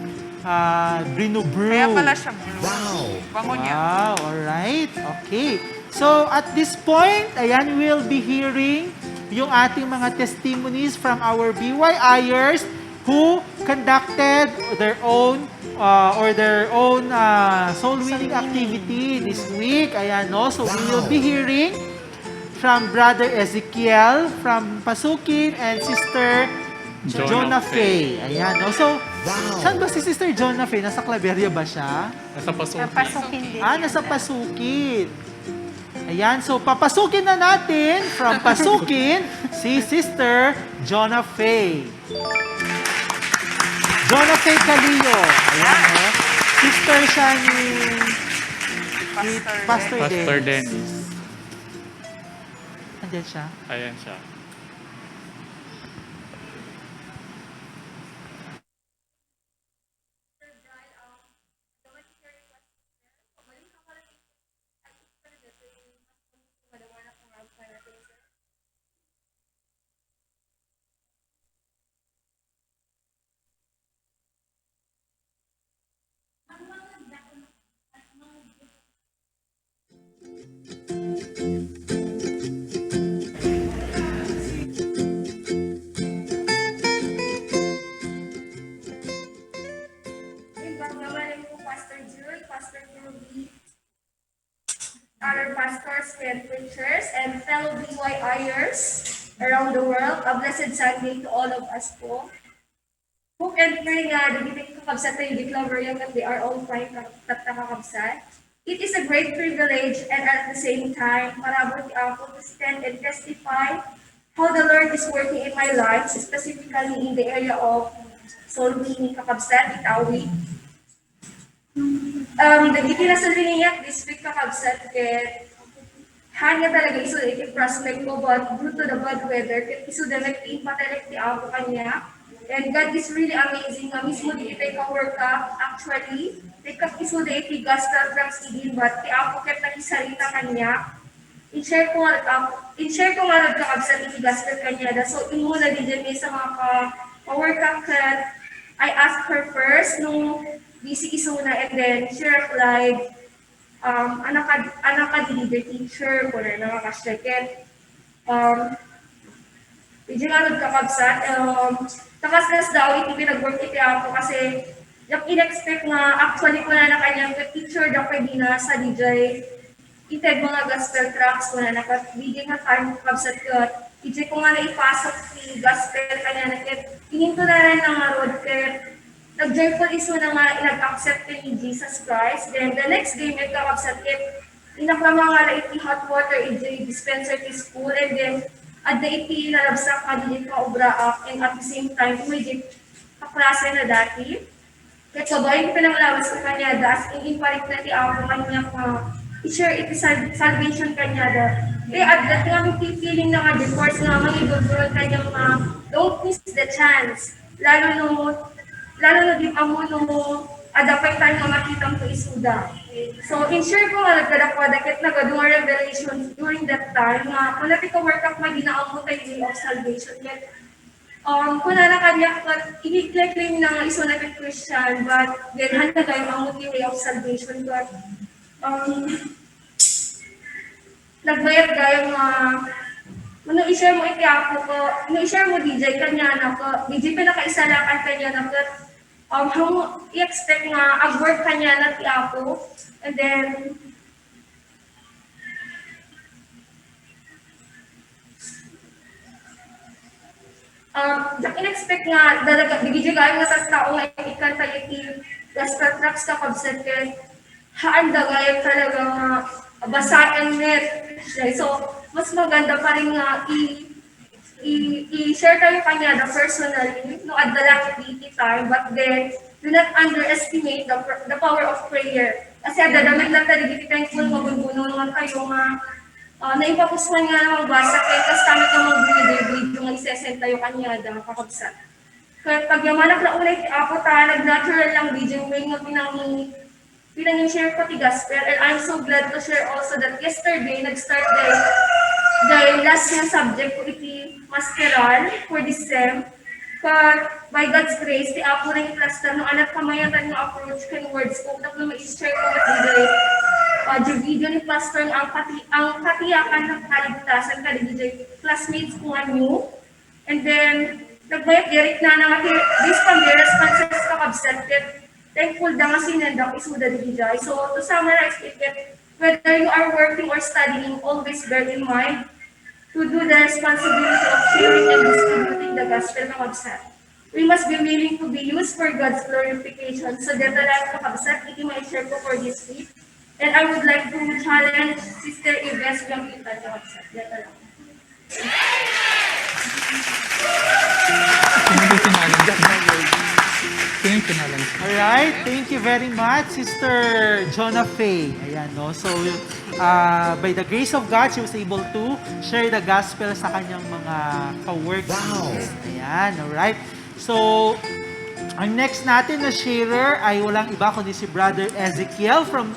Brew. Kaya pala siya blue. Wow. Bango niya. Wow, alright. Okay. So, at this point, ayan, we'll be hearing yung ating mga testimonies from our BYIers who conducted their own soul-winning activity this week. Ayan, no? So, we will be hearing from Brother Ezekiel from Pasukin and Sister Jonah Faye. Ayan, no? So, saan ba si Sister Jonah Faye? Nasa Claveria ba siya? Nasa Pasukin. Papasukin din. Nasa Pasukin. Ayan, so papasukin na natin from Pasukin si Sister Jonah Faye. Jonah Faye Calillo. Ayan, no? Sister siya ni Pastor Pastor Dennis. Dennis. Andiyan siya. Ayan siya. Naman po Pastor Jules, Pastor Ruby, other pastors and preachers, and fellow BYIers around the world. A blessed Sunday to all of us po. Who can pray nga, nagiting kakabsat na yung declaration that they are all fine kakabsat. It is a great privilege and at the same time, marabot ako to stand and testify how the Lord is working in my life, specifically in the area of soul winning kakabsat, Itawi. Nagiging sa liniyak this week kakabsat kaya hanya talaga iso prospect ko but due to the bad weather kaya iso na nag-impatalek di ako kanya and God is really amazing nga mismo di kita ka-work up actually ikap iso na itigastar drugs idin but di ako kaya nakisarita kanya in-share ko nga nagkakabsat itigastar kanya da so imo na din dyan sa mga ka-work up ka I asked her first nung busy isuna and then she replied, anak ka leader teacher ko na nakakasyaket. Hindi nga nagkakabsat. Takasnas daw, iti pinag-work iti ako kasi yung in-expect nga actually ko na kanyang teacher daw pwede na sa DJ. Ited mga gospel tracks ko na nakabigay nga time kabsat ko. DJ ko nga na ipasok si gospel kanya nakit. Hininto na rin ng road kaya nag-joyful iso na nga nag-accept ni Jesus Christ. Then the next day, nagka-accept it. Inaklama nga na iti hot water, iti dispenser ti school. And then, at the iti nalabsak ka din ka obra up. And at the same time, may kaklase na dati. Kaya kabayin pinanglawas ko kanya, das in-imparik na ti ako kanya ka i-share iti salvation kanya da. Kaya at that nga feeling na nga, the course nga, mag-ibagulol kanya don't miss the chance. Lalo na din amo no adapay tayo makitang to isuda. So, in-share ko nga nagkadakwadakit na gadunga revelations during that time na kung natin ka-work up maginaamot tayo way of salvation. Yet, kung na kanya ka, i-claim na nga iso natin Christian, but then handa tayo amot yung way of salvation. But, nagbayad tayo ano i-share mo iti ako ko, ano i-share mo DJ kanya na ko, DJ pinakaisalakan kanya na ko, how i-expect nga ag-work kanya na ti ako, and then, in-expect nga, dalaga, DJ gaya nga tao nga ikanta iti, gospel tracks ka pabset kaya, haanda gaya talaga nga, basaan net. So, mas maganda pa rin nga i-share tayo kanya the personally, no at the activity time, but then, do not underestimate the power of prayer. Kasi dadamit lang tayo, di thankful, mabubuno naman kayo nga Naipapusuhan nga namang basa kaya kas kami namang video nga isesend tayo kanyada kakabsat. Kaya pag yamanak na ulit ako nag-natural lang video may nga pinang-share ko ti gospel and I'm so glad to share also that yesterday nag-start dahil last yung subject ko iti masteral for this sem. But by God's grace, the apo rin cluster no anak kamayatan ng approach kan words ko na ma-share ko at the video ni pastor ang katiyakan ng kaligtasan kaligid classmates ko new. And then nagbayad direct na nga this from the responses ka absented. Thankful da nga sinendang isuda di jay. So to summarize it, whether you are working or studying, always bear in mind to do the responsibility of sharing and distributing the gospel ng kabsat. We must be willing to be used for God's glorification. So dito lang kabsat, iti ma-share ko for this week. And I would like to challenge Sister Yves yung kita ng kabsat. Dito lang. Alright, thank you very much, Sister Jonah Faye. Ayan, no? So, by the grace of God, she was able to share the gospel sa kanyang mga ka-works. Wow! Ayan, alright. So, ang next natin na sharer ay walang iba kundi si Brother Ezekiel from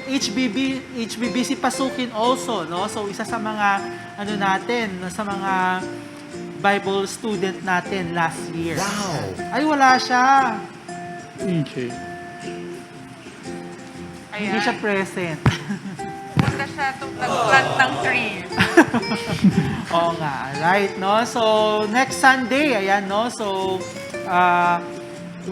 HBBC Pasukin also, no? So, isa sa mga sa mga Bible student natin last year. Wow! Ay, wala siya. Okay. Hindi siya present. Punta siya nag-plant ng tree. Oo nga, right, no? So, next Sunday, ayan, no? So,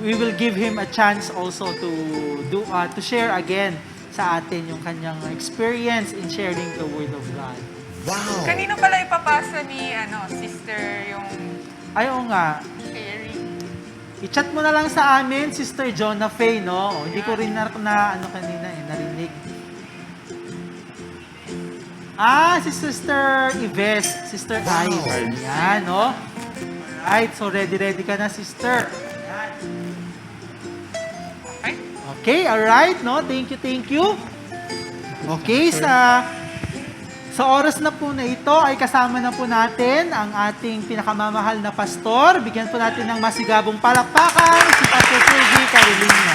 we will give him a chance also to share again sa atin yung kanyang experience in sharing the Word of God. Wow! Kanino pala ipapasa ni sister yung Ay, oo nga. sharing? I-chat mo na lang sa amin, Sister Jonah Faye, no? Hindi ko rin kanina, narinig. Si Sister Yves, Sister Ives. Ayan, no? Alright, so ready ka na, Sister. Okay. Okay, alright, no? Thank you. Okay, sa oras na po na ito ay kasama na po natin ang ating pinakamamahal na pastor. Bigyan po natin ng masigabong palakpakan si Pastor Sergi Carolina.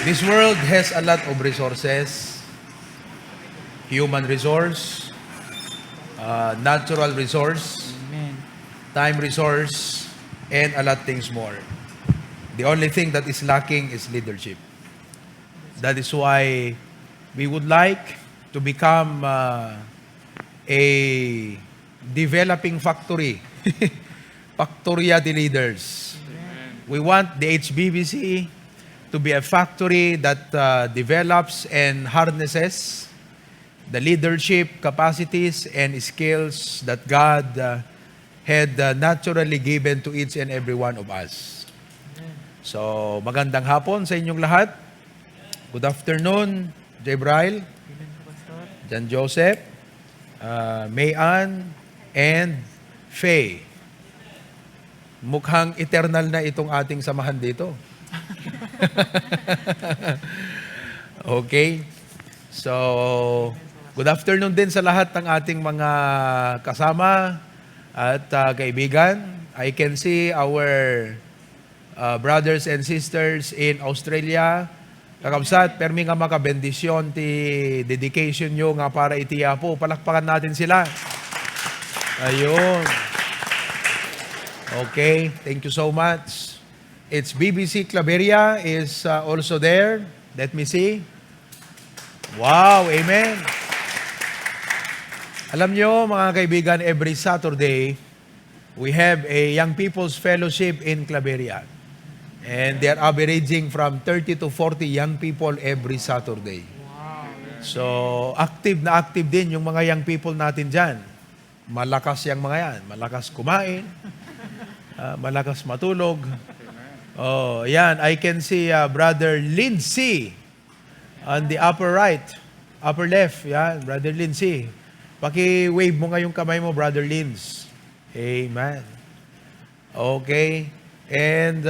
This world has a lot of resources, human resource, natural resource, Amen. time resource, and a lot things more. The only thing that is lacking is leadership. That is why we would like to become a developing factory. Factoria de leaders. We want the HBBC to be a factory that develops and harnesses the leadership capacities and skills that God had naturally given to each and every one of us. So, magandang hapon sa inyong lahat. Good afternoon, Jebrail, Jan Joseph, Mayan, and Faye. Mukhang eternal na itong ating samahan dito. Okay? So, good afternoon din sa lahat ng ating mga kasama at kaibigan. I can see our brothers and sisters in Australia. Kakabsat, permi nga makabendisyon ti dedication nyo nga para itiya po. Palakpakan natin sila. Ayun. Okay, thank you so much. It's BBC Claveria is also there. Let me see. Wow, amen. Alam nyo, mga kaibigan, every Saturday, we have a Young People's Fellowship in Claveria. And they are averaging from 30 to 40 young people every Saturday. Wow. So, active na active din yung mga young people natin dyan. Malakas yung mga yan. Malakas kumain. Malakas matulog. Oh, yan. I can see Brother Lindsay on the upper right. Upper left. Yan, Brother Lindsay. Paki-wave mo nga yung kamay mo, Brother Linds. Amen. Okay. And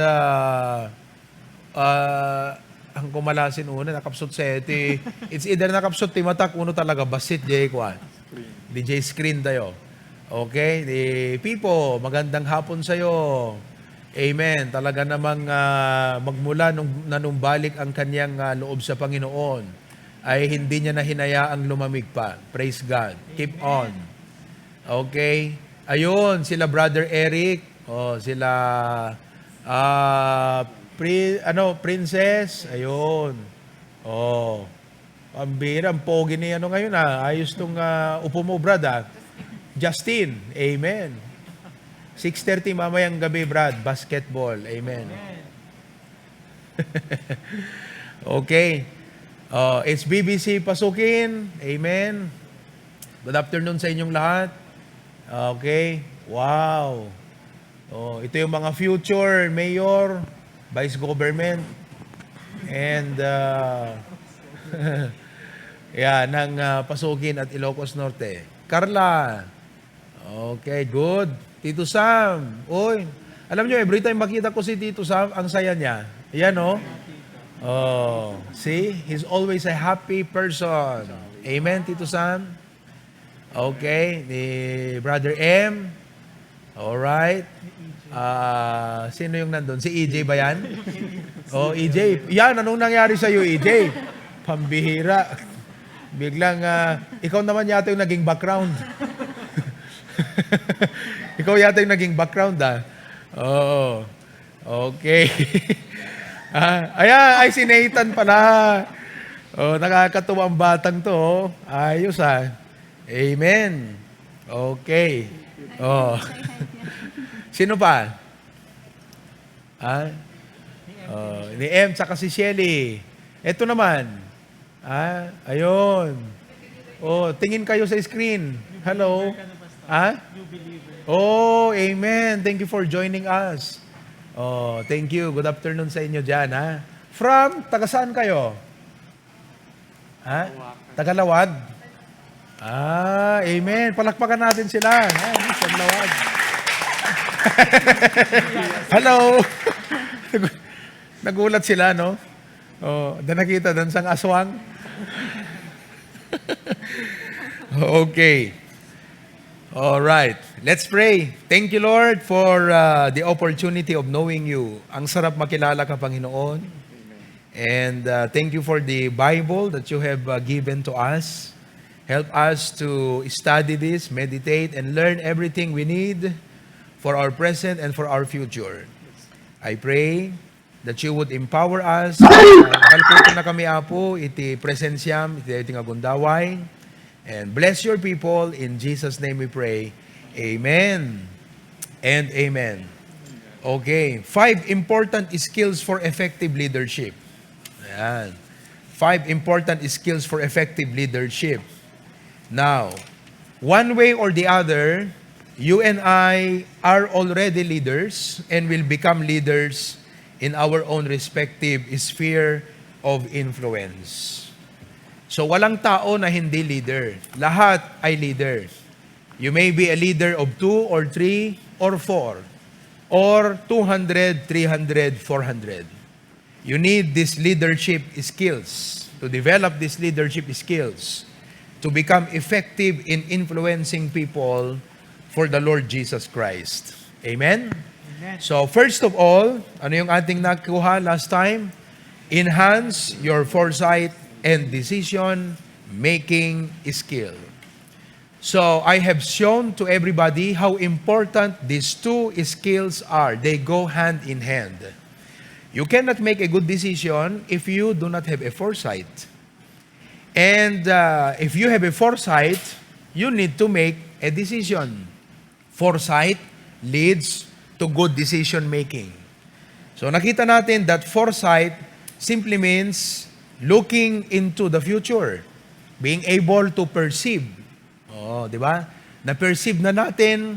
ang kumalasin una, nakapsot sa iti. It's either nakapsot ti matak, uno talaga, basit, jay kwan. DJ screen tayo. Okay? Di Pipo, magandang hapon sa'yo. Amen. Talaga namang magmula nung nanumbalik ang kanyang loob sa Panginoon, ay hindi niya na hinayaang lumamig pa. Praise God. Keep on. Okay? Ayun, sila Brother Eric. Oh, sila Princess. Ayun. Oh. Pambira, ang pogi ni ano ngayon Ayos tong upo mo, Brad Justin. Amen. 6:30 mamayang gabi, Brad. Basketball. Amen. Okay. It's BBC Pasukin. Amen. Good afternoon sa inyong lahat. Okay. Wow. Ito yung mga future mayor, vice government, and ng Pasukin at Ilocos Norte. Carla. Okay, good. Tito Sam. Uy, alam nyo, every time makita ko si Tito Sam, ang saya niya. Ayan, see? He's always a happy person. Amen, Tito Sam? Okay, ni Brother M. Alright. Sino yung nandun? Si EJ ba yan? EJ. Yan, anong nangyari sa'yo, EJ? Pambihira. Biglang, ikaw naman yata yung naging background. Ikaw yata yung naging background, Oo. Okay. Ay, si Nathan pala. Nakakatuwa ang batang to. Ayos, Amen. Okay. Sino pa? Ni M, saka si Shelly. Ito naman. Ayun. Tingin kayo sa screen. Hello. Amen. Thank you for joining us. Thank you. Good afternoon sa inyo dyan, From, taga saan kayo? Tagalawag? Amen. Palakpakan natin sila. Tagalawag. Hello. Nagulat sila, no? Nakita doon sang aswang. Okay. All right. Let's pray. Thank you, Lord, for the opportunity of knowing you. Ang sarap makilala ka, Panginoon. And thank you for the Bible that you have given to us. Help us to study this, meditate, and learn everything we need for our present and for our future. I pray that you would empower us. Kalputo na kami, Apo, iti presensyam, iti agundaway. And bless your people. In Jesus' name we pray. Amen and amen. Okay. 5 important skills for effective leadership. Ayan. 5 important skills for effective leadership. Now, one way or the other, you and I are already leaders and will become leaders in our own respective sphere of influence. So walang tao na hindi leader. Lahat ay leader. You may be a leader of 2 or 3 or 4 or 200, 300, 400. You need these leadership skills, to develop these leadership skills, to become effective in influencing people for the Lord Jesus Christ. Amen? Amen. So first of all, ano yung ating nakuha last time? Enhance your foresight and decision-making skill. So I have shown to everybody how important these 2 skills are. They go hand in hand. You cannot make a good decision if you do not have a foresight. And if you have a foresight, you need to make a decision. Foresight leads to good decision-making. So nakita natin that foresight simply means looking into the future. Being able to perceive. Di ba? Na-perceive na natin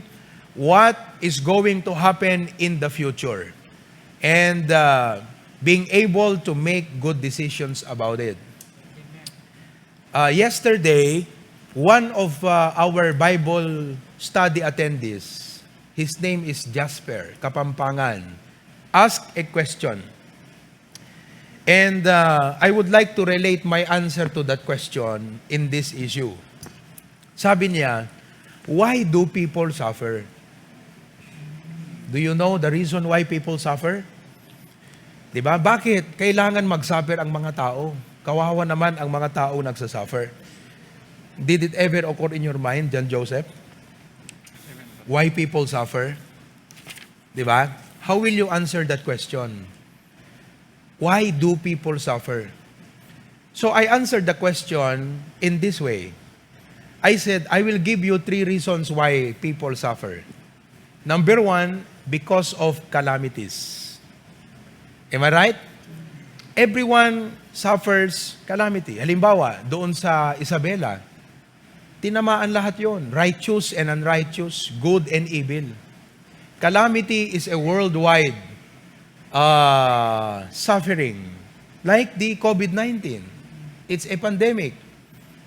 what is going to happen in the future. And being able to make good decisions about it. Yesterday, one of our Bible study attendees, his name is Jasper Kapampangan, asked a question. And I would like to relate my answer to that question in this issue. Sabi niya, why do people suffer? Do you know the reason why people suffer? Diba? Bakit kailangan mag-suffer ang mga tao? Kawawa naman ang mga tao nagsasuffer. Did it ever occur in your mind, John Joseph? Why people suffer? Diba? How will you answer that question? Why do people suffer? So I answered the question in this way. I said, I will give you 3 reasons why people suffer. Number 1, because of calamities. Am I right? Everyone suffers calamity. Halimbawa, doon sa Isabela, tinamaan lahat yon, righteous and unrighteous, good and evil. Calamity is a worldwide suffering, like the COVID-19. It's a pandemic.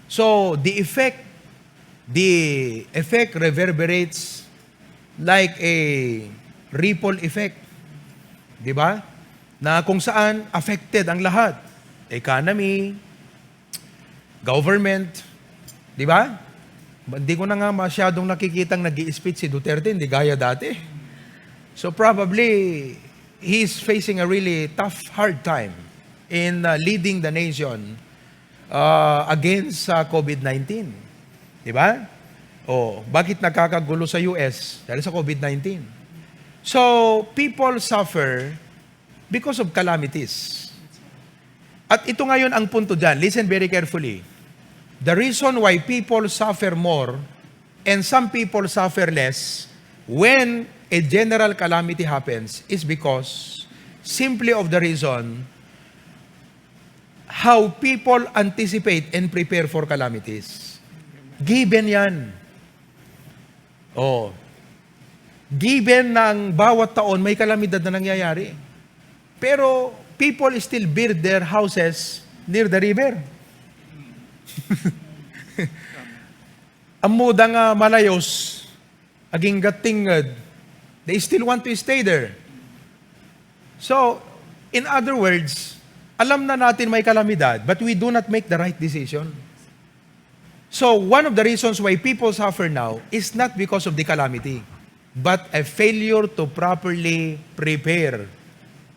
So the effect reverberates like a ripple effect. Di ba? Na kung saan affected ang lahat. Economy, government, di ba? Hindi ko na nga masyadong nakikitang nag-i-speech si Duterte, hindi gaya dati. So probably, he's facing a really tough, hard time in leading the nation against COVID-19. Di ba? O, bakit nakakagulo sa US? Dahil sa COVID-19. So, people suffer because of calamities. At ito ngayon ang punto dyan. Listen very carefully. The reason why people suffer more and some people suffer less when a general calamity happens is because simply of the reason how people anticipate and prepare for calamities. Given yan. Oh. Given ng bawat taon may kalamidad na nangyayari. Pero people still build their houses near the river. Ang muda nga malayos, aging gatingad, they still want to stay there. So, in other words, alam na natin may kalamidad, but we do not make the right decision. So, one of the reasons why people suffer now is not because of the calamity, but a failure to properly prepare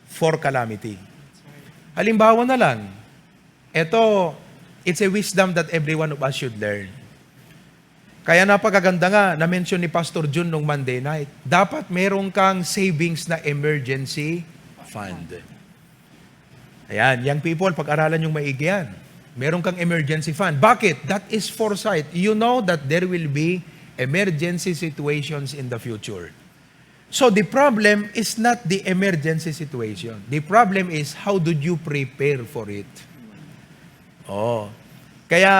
for calamity. Halimbawa na lang, it's a wisdom that every one of us should learn. Kaya napakaganda nga, na-mention ni Pastor Jun nung Monday night, dapat meron kang savings na emergency fund. Ayan, young people, pag-aralan yung maigi yan. Meron kang emergency fund. Bakit? That is foresight. You know that there will be emergency situations in the future. So the problem is not the emergency situation. The problem is how did you prepare for it? Oh. Kaya,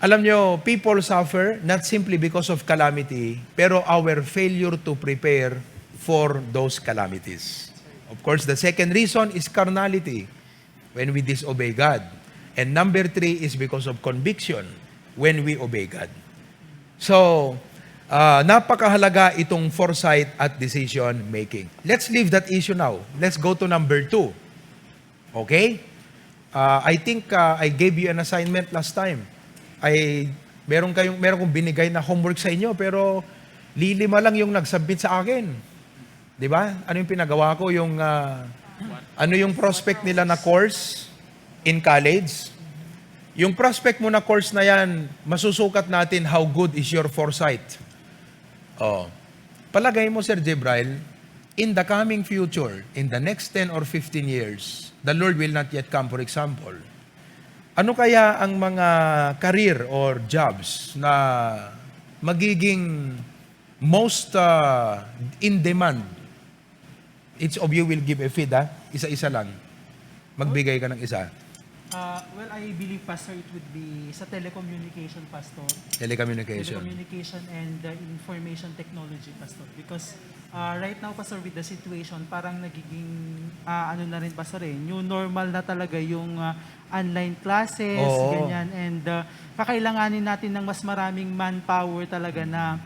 alam nyo, people suffer not simply because of calamity, pero our failure to prepare for those calamities. Of course, the second reason is carnality, when we disobey God. And number 3 is because of conviction, when we obey God. So, napakahalaga itong foresight at decision making. Let's leave that issue now. Let's go to number 2. Okay? I think I gave you an assignment last time. Meron kong binigay na homework sa inyo, pero lilima lang yung nag-submit sa akin. Di ba? Ano yung pinagawa ko? Ano yung prospect nila na course in college? Yung prospect mo na course na yan, masusukat natin how good is your foresight. Oh. Palagay mo, Sir Jebrail, in the coming future, in the next 10 or 15 years, the Lord will not yet come, for example. Ano kaya ang mga career or jobs na magiging most in demand? Each of you will give a feed, ha? Isa-isa lang. Magbigay ka ng isa. Well, I believe, Pastor, it would be sa telecommunication, Pastor. Telecommunication. Telecommunication and information technology, Pastor. Because right now, Pastor, with the situation, parang nagiging, ano na rin, Pastor, new normal na talaga yung online classes, ganyan. And kakailanganin natin ng mas maraming manpower talaga na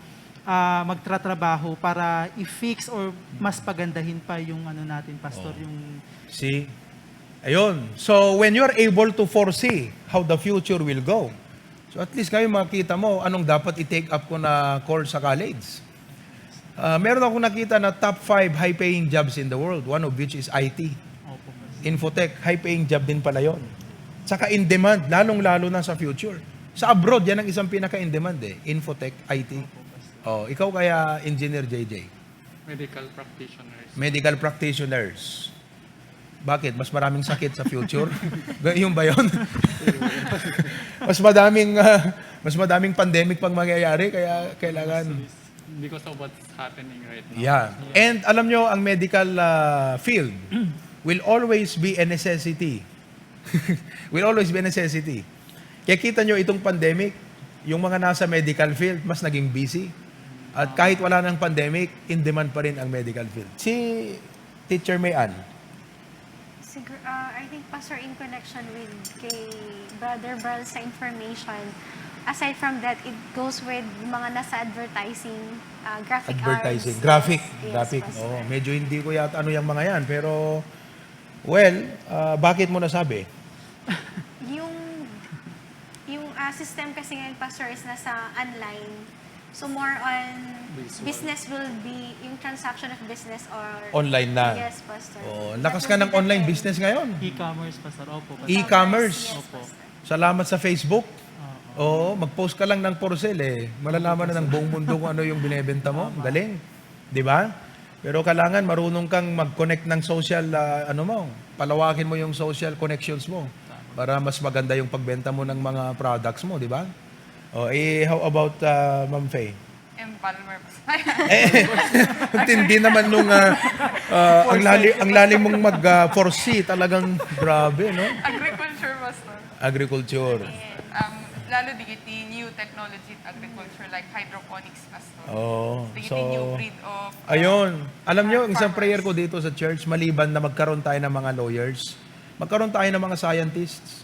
magtratrabaho para i-fix or mas pagandahin pa yung ano natin, Pastor, yung... See? Ayun. So, when you're able to foresee how the future will go, so at least ngayon makita mo anong dapat i-take up ko na course sa college. Meron akong nakita na top 5 high-paying jobs in the world, one of which is IT. Infotech, high-paying job din pala yon. Saka in demand, lalong-lalo na sa future. Sa abroad, yan ang isang pinaka-in demand Infotech, IT. Oh, ikaw kaya engineer JJ? Medical practitioners. Medical practitioners. Bakit? Mas maraming sakit sa future? Yung ba yun? mas madaming pandemic pang mangyayari, kaya kailangan... Because of what's happening right now. Yeah. And alam nyo, ang medical field will always be a necessity. Will always be a necessity. Kaya kita nyo itong pandemic, yung mga nasa medical field, mas naging busy. At kahit wala ng pandemic, in demand pa rin ang medical field. Si Teacher Mayan, Siguro, I think, Pastor, in connection with kay Brother Bral sa information, aside from that, it goes with mga nasa advertising, graphic advertising. arts. Graphic. Yes, Graphic. Pastor. Oh, medyo hindi ko yata ano yung mga yan. Pero, well, bakit mo nasabi? Yung system kasi ngayon, Pastor, is nasa online. So more on business will be, yung transaction of business or... Online na. Yes, Pastor. Oh, lakas ka ng online business ngayon. E-commerce, Pastor. Opo, Pastor. E-commerce. Yes, Opo. Pastor. Salamat sa Facebook. Oo, mag-post ka lang ng for sale malalaman na ng buong mundo kung ano yung binebenta mo. Galing. 'Di ba? Pero kailangan marunong kang mag-connect ng social palawakin mo yung social connections mo para mas maganda yung pagbenta mo ng mga products mo, 'di ba? How about Ma'am Faye? Palmer. Tindi naman nung ang lalim mong mag-foresee, talagang grabe, no? Agriculture, Pastor. Agriculture. Lalo digiti new technology in agriculture like hydroponics, Pastor. Oh, Digiti new breed of... ayun. Alam nyo, isang farmers. prayer ko dito sa church, maliban na magkaroon tayo ng mga lawyers, magkaroon tayo ng mga scientists.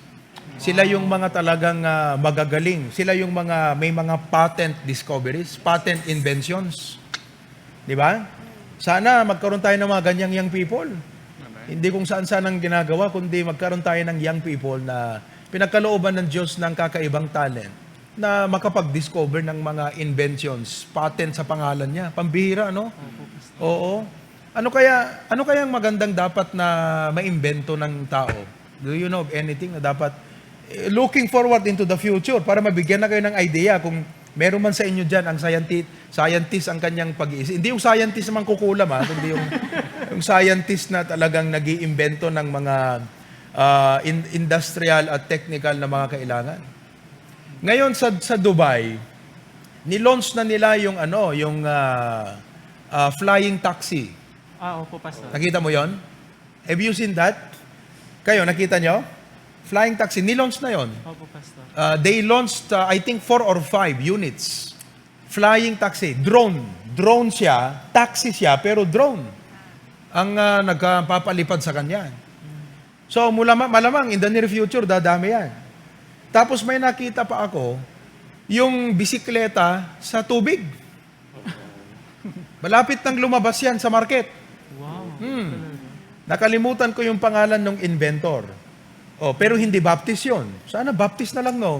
Sila yung mga talagang magagaling. Sila yung mga may mga patent discoveries, patent inventions. Di ba? Sana magkaroon tayo ng mga ganyang young people. Hindi kung saan-saan ang ginagawa, kundi magkaroon tayo ng young people na pinagkalooban ng Diyos ng kakaibang talent na makapag-discover ng mga inventions, patent sa pangalan niya. Pambihira, no? Oo. Ano kaya ang magandang dapat na maimbento ng tao? Do you know of anything na dapat looking forward into the future para mabigyan na kayo ng idea kung meron man sa inyo dyan ang scientist ang kanyang pag-iisip. Hindi yung scientist naman kukulam, kundi yung scientist na talagang nag-iimbento ng mga industrial at technical na mga kailangan. Ngayon sa Dubai, ni-launch na nila yung flying taxi. Opo, Pastor. Nakita mo yon? Have you seen that? Kayo, nakita nyo? Flying taxi, ni-launch na yon. Opo, Pastor. They launched, I think, 4 or 5 units. Flying taxi. Drone. Drone siya, taxi siya, pero drone ang nagpapalipad sa kanya. So, malamang, in the near future, dadami yan. Tapos may nakita pa ako, yung bisikleta sa tubig. Malapit nang lumabas yan sa market. Wow. Nakalimutan ko yung pangalan ng inventor. Pero hindi Baptist yun. Sana Baptist na lang, no?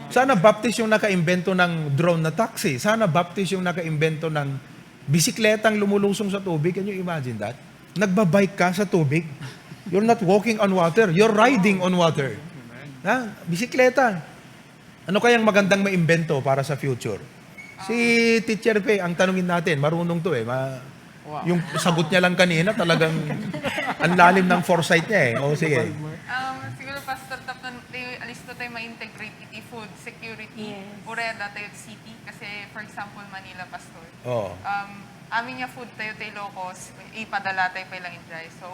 Sana Baptist yung naka-imbento ng drone na taxi. Sana Baptist yung naka-imbento ng bisikletang lumulusong sa tubig. Can you imagine that? Nagbabike ka sa tubig. You're not walking on water. You're riding on water. Bisikleta. Ano kayang magandang maimbento para sa future? Si Teacher Faye, ang tanungin natin, marunong to yung sagot niya lang kanina, talagang ang lalim ng foresight niya sige. Siguro, Pastor, alisto tayo ma-integrate iti food security. Yes. Ureda tayo city. Kasi, for example, Manila, Pastor. Amin nga food tayo locos, ipadala tayo pa ilang indray. So,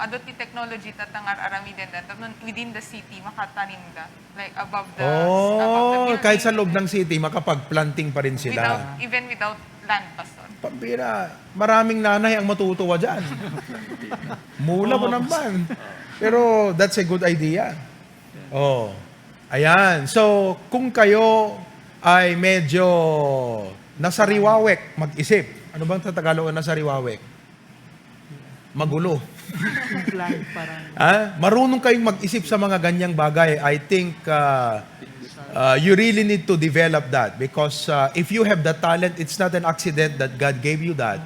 adot ti technology tatangar arami din that within the city, makatanim da. Like, above the building. Kahit sa loob ng city, makapag-planting pa rin sila. Even without land, Pastor. Pambira, maraming nanay ang matutuwa dyan. Mula mo naman. Pero that's a good idea. Ayan. So, kung kayo ay medyo nasariwawek, mag-isip. Ano bang Tagalog na nasariwawek? Magulo. Inclined parang. Marunong kayong mag-isip sa mga ganyang bagay. I think you really need to develop that because if you have the talent, it's not an accident that God gave you that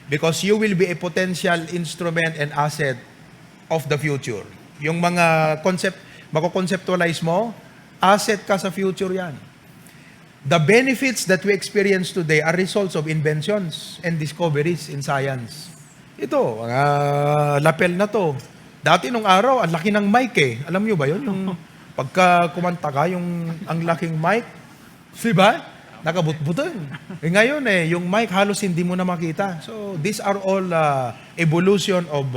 because you will be a potential instrument and asset of the future. Yung mga mako-conceptualize mo, asset ka sa future yan. The benefits that we experience today are results of inventions and discoveries in science. Ito, lapel na to. Dati nung araw, ang laki ng mic eh. Alam nyo ba yun? Yung pagka kumanta ka, ang laking mic, diba? Nakabutbutan. Ngayon yung mic halos hindi mo na makita. So, these are all evolution of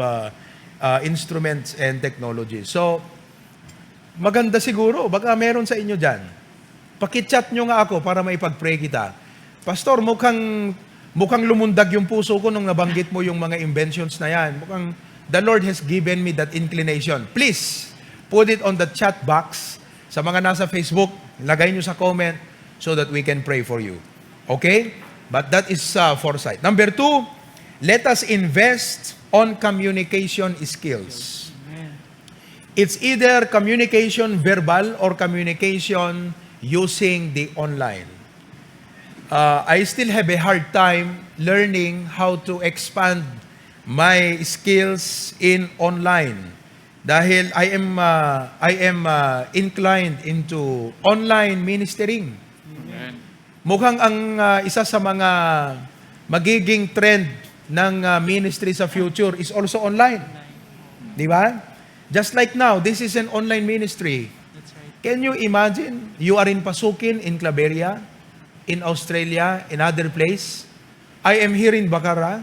instruments and technology. So, maganda siguro. Baka meron sa inyo dyan. Pakichat nyo nga ako para maipag-pray kita. Pastor, mukhang lumundag yung puso ko nung nabanggit mo yung mga inventions na yan. Mukhang the Lord has given me that inclination. Please, put it on the chat box. Sa mga nasa Facebook, lagay nyo sa comment so that we can pray for you. Okay? But that is foresight. Number 2, let us invest on communication skills. It's either communication verbal or communication using the online. I still have a hard time learning how to expand my skills in online dahil I am inclined into online ministering. Amen. Mukhang ang isa sa mga magiging trend ng ministry sa future is also online. Di ba? Just like now, this is an online ministry. Can you imagine? You are in Pasukin, in Claveria, in Australia, in other place. I am here in Bacara.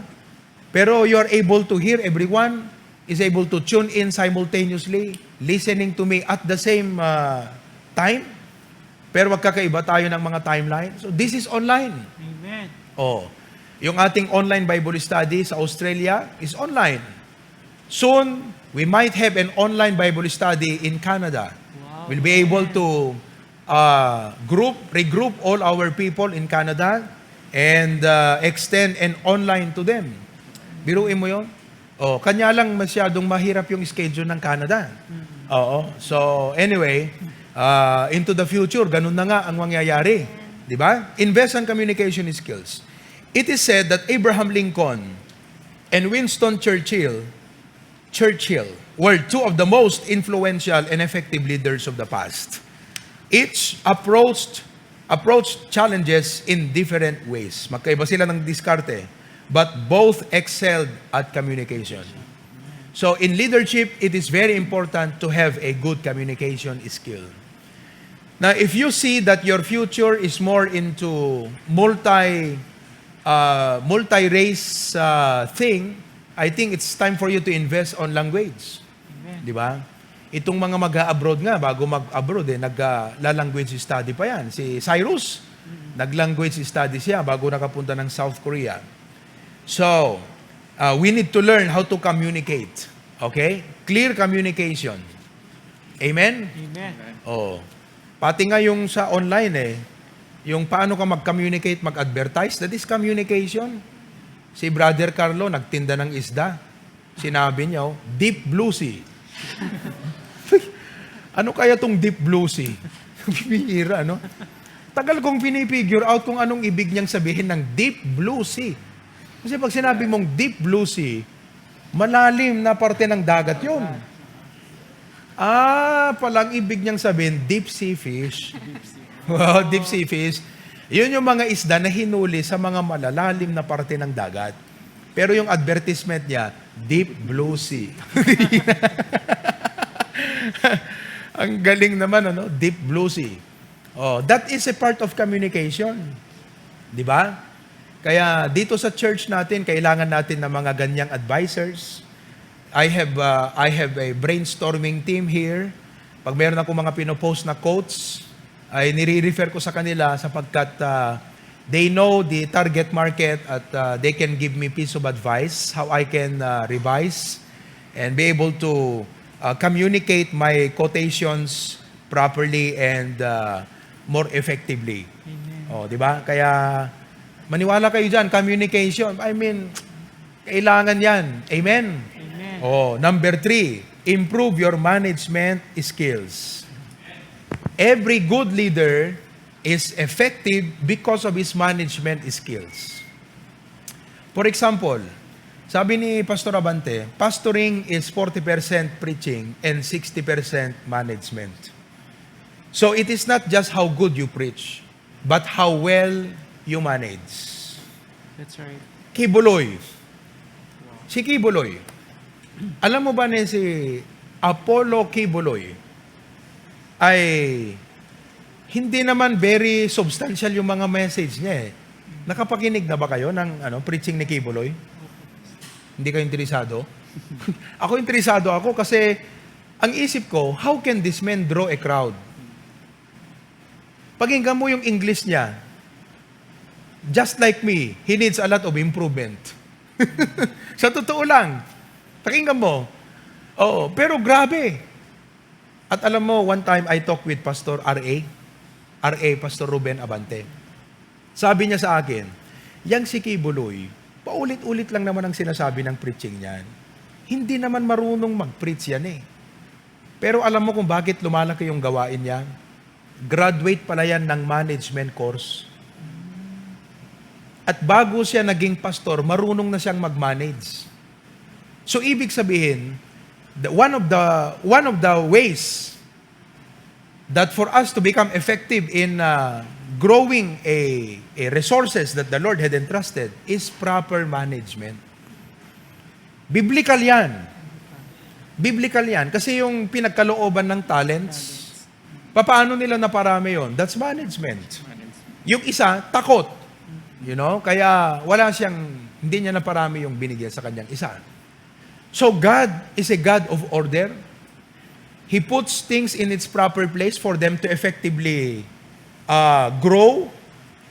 Pero you are able to hear, everyone is able to tune in simultaneously, listening to me at the same time. Pero magkakaiba tayo ng mga timeline. So this is online. Amen. Yung ating online Bible study sa Australia is online. Soon, we might have an online Bible study in Canada. We'll be able to regroup all our people in Canada and extend an online to them. Biruin mo yun? Kanya lang masyadong mahirap yung schedule ng Canada. So anyway, into the future, ganun na nga ang mangyayari. Di ba? Invest on communication skills. It is said that Abraham Lincoln and Winston Churchill were two of the most influential and effective leaders of the past. Each approached challenges in different ways. Magkaiba sila ng diskarte, but both excelled at communication. So in leadership, it is very important to have a good communication skill. Now, if you see that your future is more into multi-race thing, I think it's time for you to invest on language. Di ba? Itong mga mag-abroad nga, bago mag-abroad, nagla-language study pa yan. Si Cyrus, nag-language study siya bago nakapunta ng South Korea. So, we need to learn how to communicate. Okay? Clear communication. Amen? Amen. Pati nga yung sa online yung paano ka mag-communicate, mag-advertise, that is communication. Si Brother Carlo, nagtinda ng isda. Sinabi niya, deep blue sea. Ano kaya tong deep blue sea? Bihira, no? Tagal kong pinifigure out kung anong ibig niyang sabihin ng deep blue sea. Kasi pag sinabi mong deep blue sea, malalim na parte ng dagat yun. Palang ibig niyang sabihin, deep sea fish. Wow, deep sea fish. Yun yung mga isda na hinuli sa mga malalalim na parte ng dagat. Pero yung advertisement niya, deep blue sea. Ang galing naman, deep blue sea. That is a part of communication. Di ba? Kaya dito sa church natin, kailangan natin ng mga ganyang advisors. I have a brainstorming team here. Pag meron ako mga pinopost na quotes, ay nire-refer ko sa kanila sapagkat they know the target market at they can give me piece of advice how I can revise and be able to communicate my quotations properly and more effectively. Di ba? Kaya maniwala kayo dyan, communication. I mean, kailangan yan. Amen? Amen. Oh, number 3, improve your management skills. Every good leader is effective because of his management skills. For example, sabi ni Pastor Abante, pastoring is 40% preaching and 60% management. So it is not just how good you preach, but how well you manage. That's right. Kibuloy. Si Kibuloy. Alam mo ba na si Apollo Kibuloy ay hindi naman very substantial yung mga message niya eh. Nakapakinig na ba kayo ng preaching ni Kibuloy? Hindi kayo interesado? Ako interesado ako kasi ang isip ko, how can this man draw a crowd? Pakinggan mo yung English niya. Just like me, he needs a lot of improvement. Sa totoo lang. Pakinggan mo. Oo, pero grabe. At alam mo, one time I talked with Pastor R.A., Pastor Ruben Abante. Sabi niya sa akin, yang si Kibuloy, paulit-ulit lang naman ang sinasabi ng preaching niyan. Hindi naman marunong mag-preach yan eh. Pero alam mo kung bakit lumalaki yung gawain niya? Graduate pala yan ng management course. At bago siya naging pastor, marunong na siyang mag-manage. So ibig sabihin, one of the ways that for us to become effective in growing a resources that the Lord had entrusted is proper management. Biblical yan. Biblical yan. Kasi yung pinagkalooban ng talents, paano nila naparami yon? That's management. Yung isa, takot. Kaya hindi niya naparami yung binigyan sa kanyang isa. So God is a God of order. He puts things in its proper place for them to effectively grow.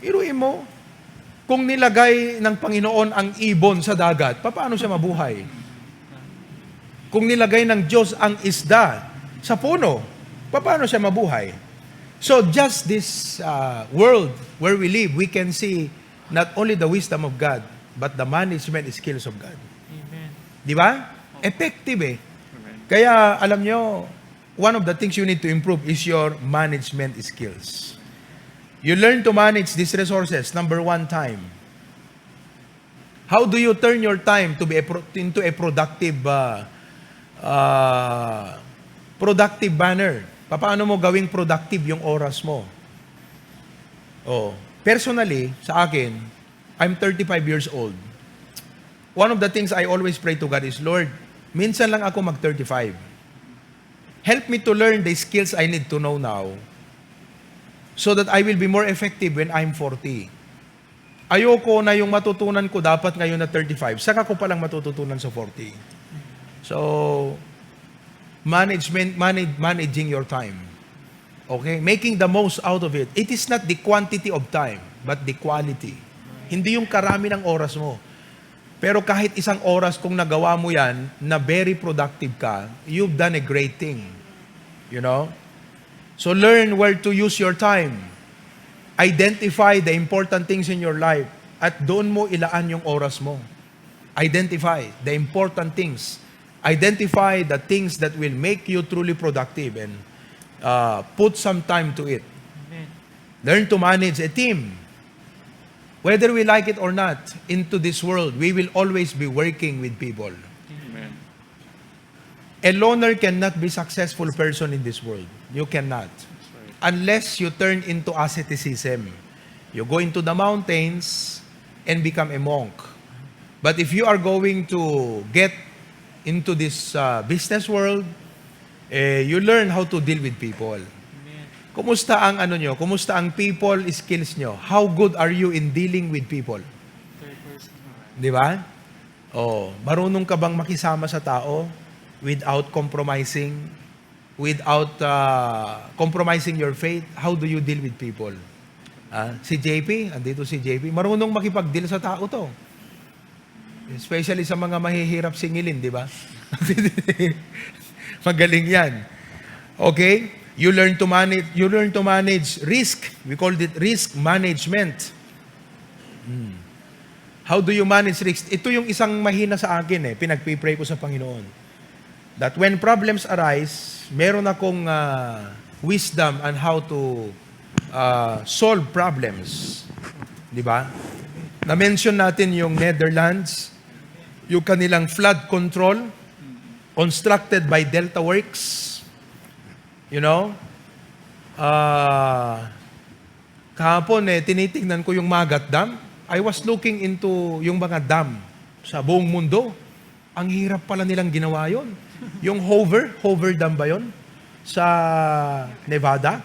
Iruin mo, kung nilagay ng Panginoon ang ibon sa dagat, paano siya mabuhay? Kung nilagay ng Diyos ang isda sa puno, paano siya mabuhay? So just this world where we live, we can see not only the wisdom of God, but the management skills of God. Amen. Di ba? Effective eh. Kaya alam nyo, one of the things you need to improve is your management skills. You learn to manage these resources. Number 1, time. How do you turn your time to be into a productive banner? Paano mo gawing productive yung oras mo? Personally, sa akin, I'm 35 years old. One of the things I always pray to God is, Lord, minsan lang ako mag-35. Help me to learn the skills I need to know now so that I will be more effective when I'm 40. Ayoko na yung matutunan ko dapat ngayon na 35. Saka ko palang matututunan sa 40. So, managing your time. Okay? Making the most out of it. It is not the quantity of time, but the quality. Hindi yung karami ng oras mo. Pero kahit isang oras kung nagawa mo yan, na very productive ka, you've done a great thing. So learn where to use your time. Identify the important things in your life at doon mo ilaan yung oras mo. Identify the important things. Identify the things that will make you truly productive and put some time to it. Amen. Learn to manage a team. Whether we like it or not, into this world, we will always be working with people. Amen. A loner cannot be successful person in this world. You cannot. Unless you turn into asceticism. You go into the mountains and become a monk. But if you are going to get into this business world, you learn how to deal with people. Kumusta ang Kumusta ang people skills nyo? How good are you in dealing with people? Di ba? Marunong ka bang makisama sa tao without compromising? Without compromising your faith? How do you deal with people? Si JP, andito si JP, marunong makipag-deal sa tao to. Especially sa mga mahihirap singilin, di ba? Magaling yan. Okay? You learn to manage risk. We call it risk management. How do you manage risk? Ito yung isang mahina sa akin pinagpipray ko sa Panginoon. that when problems arise, meron akong wisdom on how to solve problems. Di ba? Na-mention natin yung Netherlands, yung kanilang flood control, constructed by Delta Works. You know? Kahapon tinitingnan ko yung Magat Dam. I was looking into yung mga dam sa buong mundo. Ang hirap pala nilang ginawa yon. Yung Hoover Dam ba yon? Sa Nevada?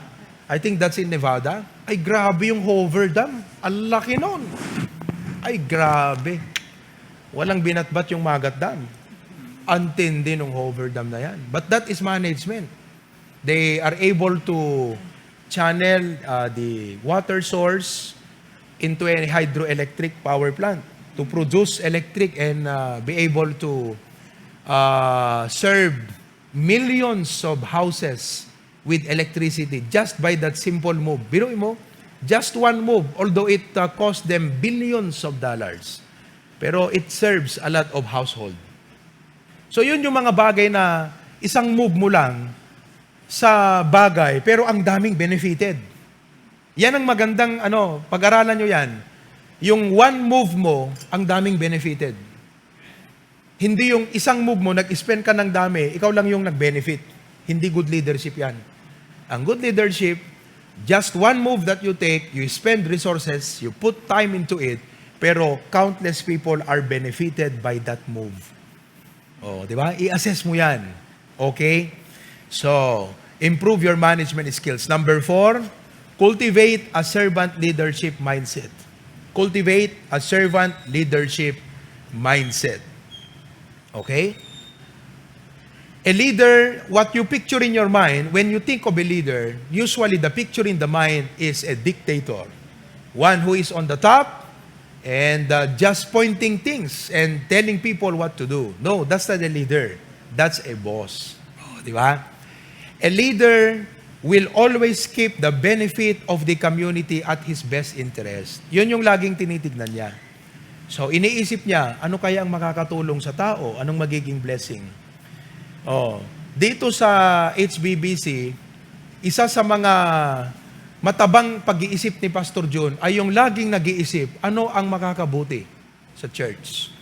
I think that's in Nevada. Ay, grabe yung Hoover Dam. Ang laki nun. Ay, grabe. Walang binatbat yung Magat Dam. Antindi ng Hoover Dam na yan. But that is management. They are able to channel the water source into a hydroelectric power plant to produce electric and be able to serve millions of houses with electricity just by that simple move. Biruin mo, just one move, although it cost them billions of dollars. Pero it serves a lot of household. So yun yung mga bagay na isang move mo lang sa bagay, pero ang daming benefited. Yan ang magandang, pag-aralan nyo yan. Yung one move mo, ang daming benefited. Hindi yung isang move mo, nag-spend ka ng dami, ikaw lang yung nag-benefit. Hindi good leadership yan. Ang good leadership, just one move that you take, you spend resources, you put time into it, pero countless people are benefited by that move. Oh, di ba? I-assess mo yan. Okay? So, improve your management skills. Number 4, cultivate a servant leadership mindset. Cultivate a servant leadership mindset. Okay? A leader, what you picture in your mind, when you think of a leader, usually the picture in the mind is a dictator. One who is on the top and just pointing things and telling people what to do. No, that's not a leader. That's a boss. Oh, di ba? A leader will always keep the benefit of the community at his best interest. Yun yung laging tinitignan niya. So, iniisip niya, ano kaya ang makakatulong sa tao? Anong magiging blessing? Oh, dito sa HBBC, isa sa mga matabang pag-iisip ni Pastor June ay yung laging nag-iisip, ano ang makakabuti sa church?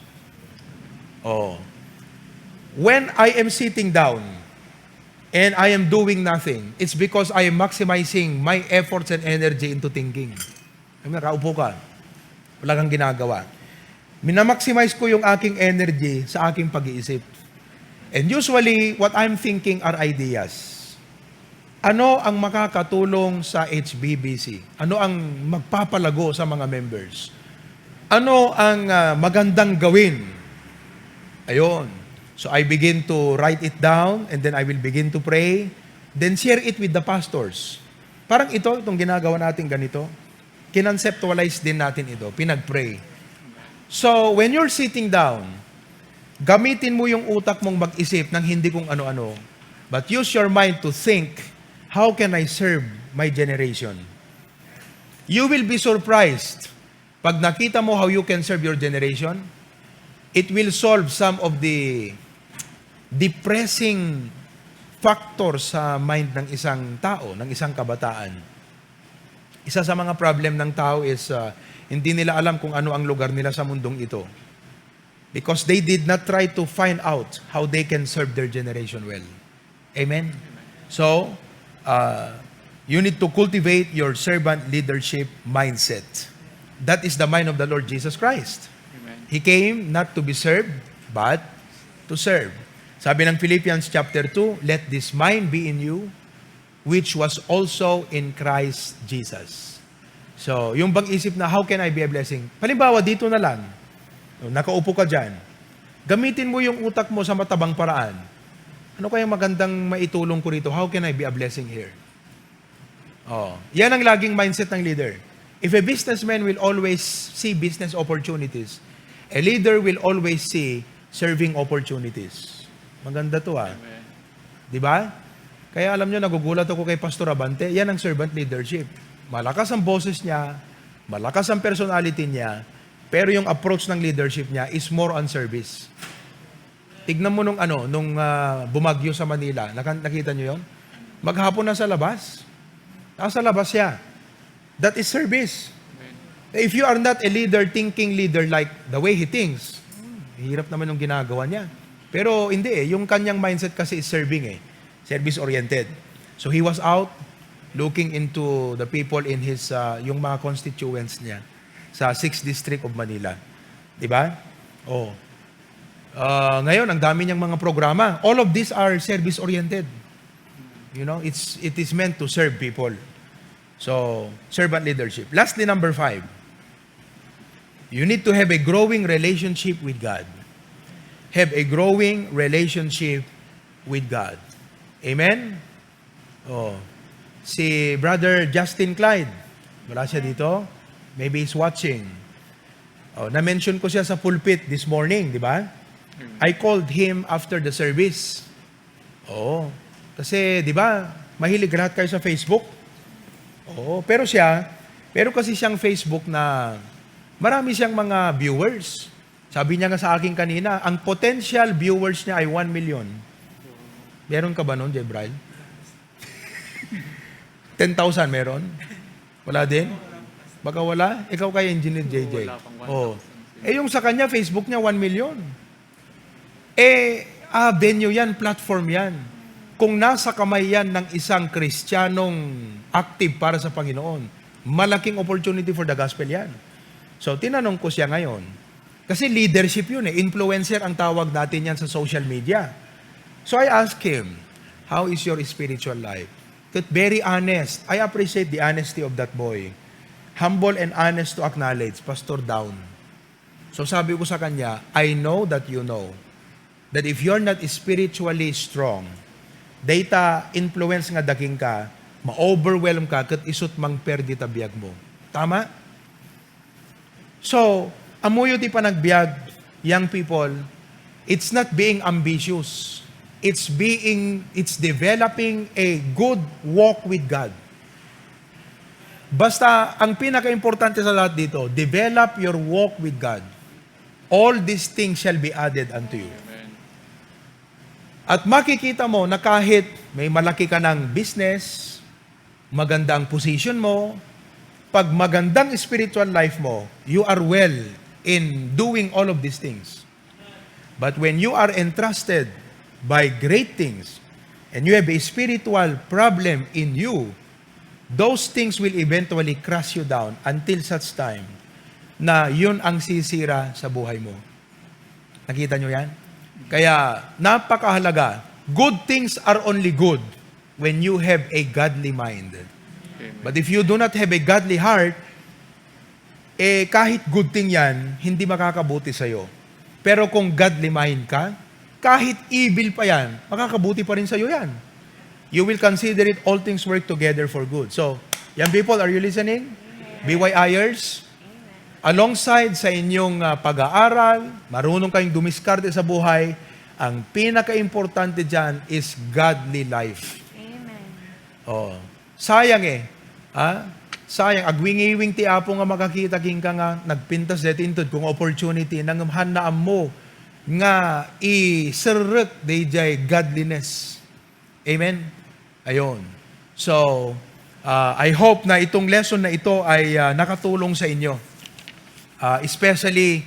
Oh. When I am sitting down and I am doing nothing, it's because I am maximizing my efforts and energy into thinking. Ay, nakaupo ka. Wala kang ginagawa. Minamaximize ko yung aking energy sa aking pag-iisip. And usually, what I'm thinking are ideas. Ano ang makakatulong sa HBBC? Ano ang magpapalago sa mga members? Ano ang magandang gawin? Ayun. So I begin to write it down and then I will begin to pray. Then share it with the pastors. Parang itong ginagawa natin ganito. Kinonceptualize din natin ito. Pinag-pray. So when you're sitting down, gamitin mo yung utak mong mag-isip ng hindi kung ano-ano. But use your mind to think, how can I serve my generation? You will be surprised. Pag nakita mo how you can serve your generation, it will solve some of the depressing factors sa mind ng isang tao, ng isang kabataan. Isa sa mga problem ng tao is hindi nila alam kung ano ang lugar nila sa mundong ito. Because they did not try to find out how they can serve their generation well. Amen? So, you need to cultivate your servant leadership mindset. That is the mind of the Lord Jesus Christ. Amen. He came not to be served, but to serve. Sabi ng Philippians chapter 2, let this mind be in you, which was also in Christ Jesus. So, yung bang isip na, how can I be a blessing? Halimbawa, dito na lang, nakaupo ka dyan, gamitin mo yung utak mo sa matabang paraan. Ano kayang magandang maitulong ko rito? How can I be a blessing here? Oh, yan ang laging mindset ng leader. If a businessman will always see business opportunities, a leader will always see serving opportunities. Maganda to Di ba? Kaya alam nyo, nagugulat ako kay Pastor Abante, yan ang servant leadership. Malakas ang boses niya, malakas ang personality niya, pero yung approach ng leadership niya is more on service. Tignan mo nung bumagyo sa Manila. Nakita nyo yon? Maghapon na sa labas. Nasa labas siya. That is service. If you are not a leader, thinking leader like the way he thinks, hirap naman yung ginagawa niya. Pero hindi yung kanyang mindset kasi is serving service-oriented. So he was out looking into the people in his, yung mga constituents niya sa 6th District of Manila. Diba? Oh. Ngayon, ang dami niyang mga programa. All of these are service-oriented. You know, it is meant to serve people. So, servant leadership. Lastly, number 5. You need to have a growing relationship with God. Have a growing relationship with God. Amen? Oh. Si Brother Justin Clyde, wala siya dito? Maybe he's watching. Oh, na-mention ko siya sa pulpit this morning, di ba? I called him after the service. Oh, kasi di ba, mahilig lahat kayo sa Facebook? Oh, pero kasi siyang Facebook na marami siyang mga viewers. Sabi niya nga sa akin kanina, ang potential viewers niya ay 1 million. Meron ka ba nun, Jebril? 10,000 meron? Wala din? Baka wala? Ikaw kay Engineer JJ. Wala pang 1,000. Oh. Yung sa kanya, Facebook niya 1 million. Venue yan, platform yan. Kung nasa kamay yan ng isang Kristiyanong active para sa Panginoon, malaking opportunity for the gospel yan. So, tinanong ko siya ngayon. Kasi leadership yun Influencer ang tawag natin yan sa social media. So, I asked him, how is your spiritual life? Very honest. I appreciate the honesty of that boy. Humble and honest to acknowledge, Pastor down. So, sabi ko sa kanya, I know that you know that if you're not spiritually strong, data influence nga daking ka, ma-overwhelm ka, kat isut mang perdi tabiyag mo. Tama? So, amuyo ti panagbiag, young people, it's not being ambitious. It's developing a good walk with God. Basta, ang pinaka-importante sa lahat dito, develop your walk with God. All these things shall be added unto you. At makikita mo na kahit may malaki ka ng business, maganda ang position mo, pag magandang spiritual life mo, you are well in doing all of these things. But when you are entrusted by great things, and you have a spiritual problem in you, those things will eventually crush you down until such time na yun ang sisira sa buhay mo. Nakita nyo yan? Kaya, napakahalaga. Good things are only good when you have a godly mind. But if you do not have a godly heart, kahit good thing yan, hindi makakabuti sa'yo. Pero kung godly mind ka, kahit evil pa yan, makakabuti pa rin sa'yo yan. You will consider it all things work together for good. So, young people, are you listening? BYIers? Alongside sa inyong pag-aaral, marunong kayong dumiskarte sa buhay, ang pinaka-importante dyan is godly life. Amen. Oh, sayang sayang, agwingiwing ti apo nga makakita king ka nga, nagpintas dito intod kung opportunity, nang hanaan mo nga i-serrek DJ godliness. Amen? Ayon. So, I hope na itong lesson na ito ay nakatulong sa inyo. Especially,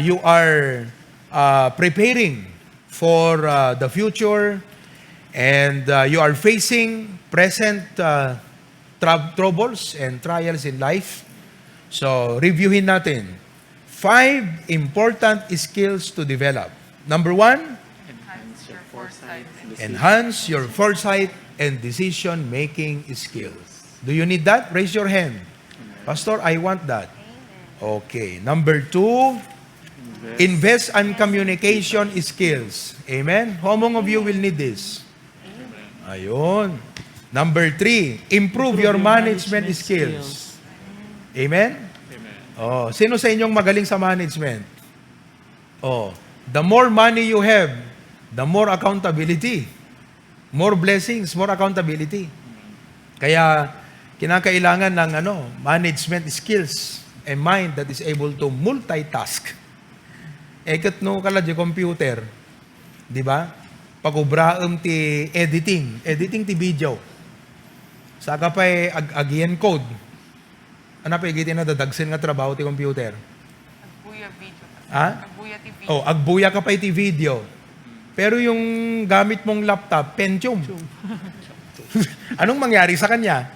you are preparing for the future and you are facing present troubles and trials in life. So, reviewin natin. 5 important skills to develop. Number 1, enhance your foresight and decision-making skills. Do you need that? Raise your hand. Pastor, I want that. Okay. Number 2, invest on communication skills. Amen? How many of you will need this? Ayun. Number 3, improve your management skills. Amen? Oh, sino sa inyong magaling sa management? Oh, the more money you have, the more accountability. More blessings, more accountability. Kaya kinakailangan ng management skills, a mind that is able to multitask. Eket no kala di computer. Di ba? Pagubraam ti editing ti video. Saka pa ag-agian code. Ano pa igitin na dadagsin nga trabaho ti computer? Agbuya video. Ha? Agbuya TV. Oh, agbuya ka pa iti video. Pero yung gamit mong laptop, Pentium. Anong mangyari sa kanya?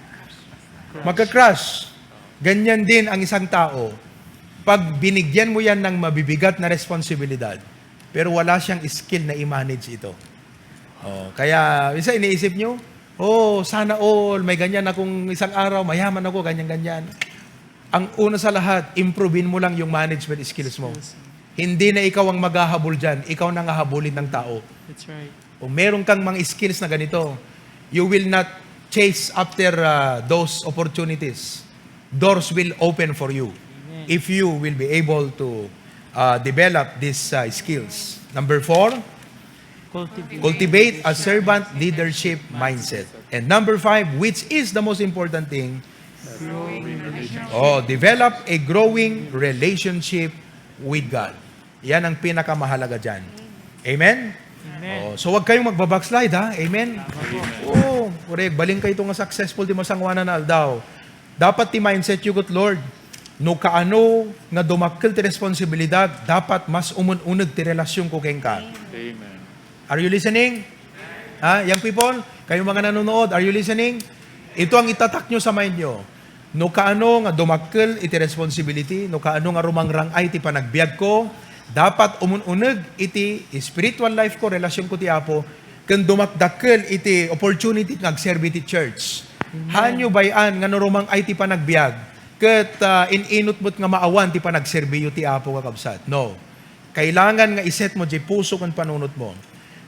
Magka-crash. Ganyan din ang isang tao. Pag binigyan mo yan ng mabibigat na responsibilidad, pero wala siyang skill na i-manage ito. Oh, kaya, minsan iniisip nyo, sana all, may ganyan akong isang araw, mayaman ako, ganyan-ganyan. Ang una sa lahat, improvein mo lang yung management skills mo. Hindi na ikaw ang maghahabol dyan, ikaw na nga habulin ng tao. That's right. O meron kang mga skills na ganito, you will not chase after those opportunities. Doors will open for you if you will be able to develop these skills. Number 4, cultivate a servant leadership mindset. And number 5, which is the most important thing, develop a growing relationship with God. Yan ang pinakamahalaga dyan. Amen? So wag kayong magbabackslide, ha? Amen? Correct. Baling kayo nga successful di masangwanan na aldaw. Dapat ti mindset you got, Lord. No kaano nga dumakkel ti responsibilidad, dapat mas umununag ti relasyon ko keng ka. Amen. Are you listening? Young people, kayong mga nanonood, are you listening? Ito ang itatak nyo sa mind nyo. No kaano nga dumakkel iti responsibility, no kaano nga rumangrangay ti panagbiag ko, dapat umununag iti spiritual life ko, relasyon ko ti Apo, kung dumakdakkel iti opportunity nga agserbi ti church. Hanyo bayan nga no rumangay ti panagbiag, ket ininot mo't nga maawan ti panagserbiyo ti Apo kakabsat. No. Kailangan nga iset mo di puso kung panunot mo.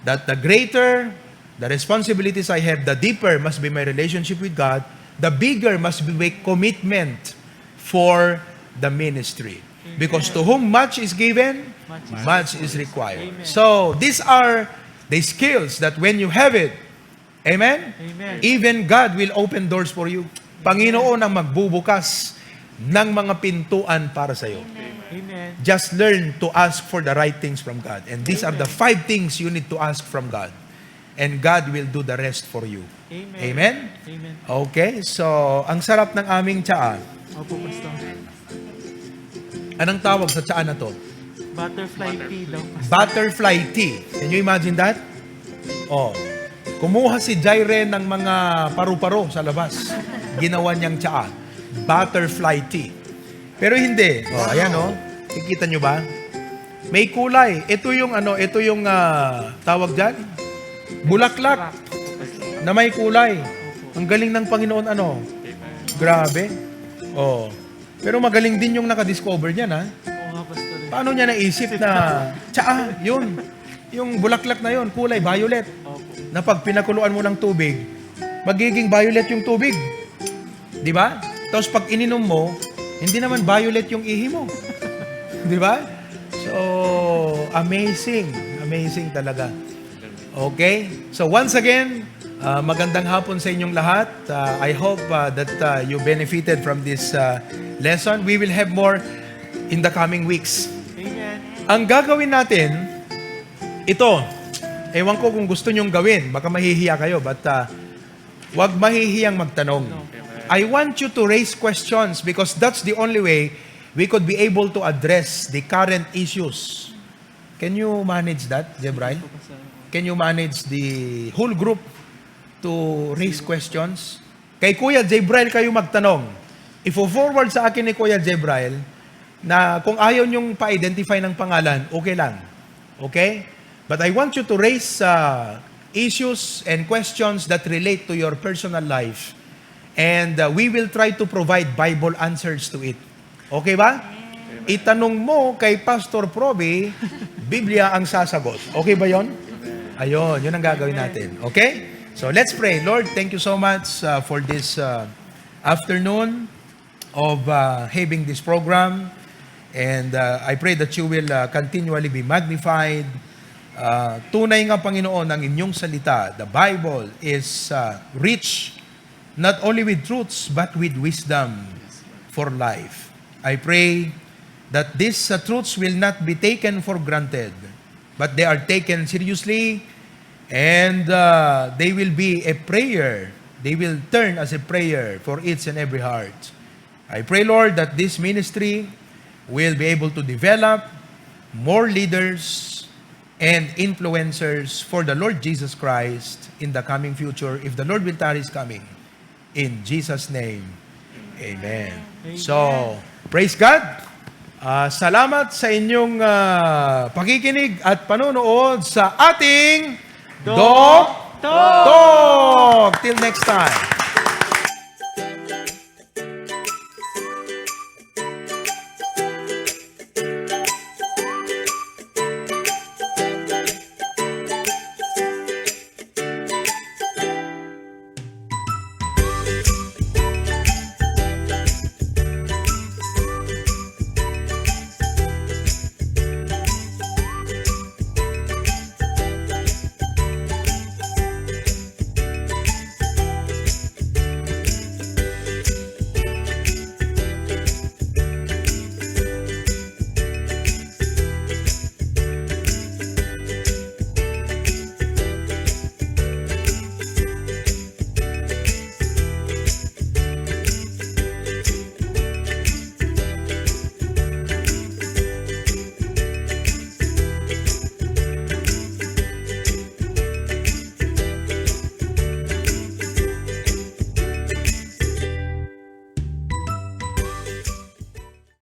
That the greater the responsibilities I have, the deeper must be my relationship with God, the bigger must be my commitment for the ministry. Because to whom much is given, much is required. So, these are the skills that when you have it, amen? Even God will open doors for you. Panginoon ang magbubukas ng mga pintuan para sa iyo. Amen. Just learn to ask for the right things from God. And these are the 5 things you need to ask from God. And God will do the rest for you. Amen. Amen? Amen. Okay, so ang sarap ng aming tsaa. Opo, Pastor. Anong tawag sa tsaa na to? Butterfly tea daw. Butterfly tea. Can you imagine that? Kumuha si Jaire ng mga paru-paro sa labas. Ginawa niyang tsaa. Butterfly tea. Pero hindi. Ayan Kikita nyo ba? May kulay. Ito yung tawag dyan? Bulaklak. Na may kulay. Ang galing ng Panginoon Grabe. Pero magaling din yung nakadiscover niyan, ha? Oo nga, Pastor. Paano niya naisip na, yun. Yung bulaklak na yun, kulay, violet. Na pag pinakuluan mo ng tubig, magiging violet yung tubig. Di ba? Tapos pag ininom mo, hindi naman violet yung ihi mo. Di ba? So, amazing. Amazing talaga. Okay? So, once again, magandang hapon sa inyong lahat. I hope that you benefited from this lesson. We will have more in the coming weeks. Amen. Ang gagawin natin, ito, ewan ko kung gusto nyong gawin, baka mahihiya kayo, but wag mahihiyang magtanong. I want you to raise questions because that's the only way we could be able to address the current issues. Can you manage that, Jebray? Can you manage the whole group to raise questions? Kay Kuya Jebrail kayo magtanong. Ifo-forward sa akin ni Kuya Jebrail na kung ayaw nyong pa-identify ng pangalan, okay lang. Okay? But I want you to raise issues and questions that relate to your personal life. And we will try to provide Bible answers to it. Okay ba? Itanong mo kay Pastor Proby, Biblia ang sasagot. Okay ba yon? Ayun, yun ang gagawin natin. Okay? So let's pray. Lord, thank you so much for this afternoon of having this program. And I pray that you will continually be magnified. Tunay nga, Panginoon, ang inyong salita. The Bible is rich not only with truths but with wisdom for life. I pray that these truths will not be taken for granted. but they are taken seriously, and they will be a prayer. They will turn as a prayer for each and every heart. I pray, Lord, that this ministry will be able to develop more leaders and influencers for the Lord Jesus Christ in the coming future, if the Lord will tarry is coming. In Jesus' name, amen. So, praise God. Salamat sa inyong pakikinig at panonood sa ating Doc Talk. Till next time.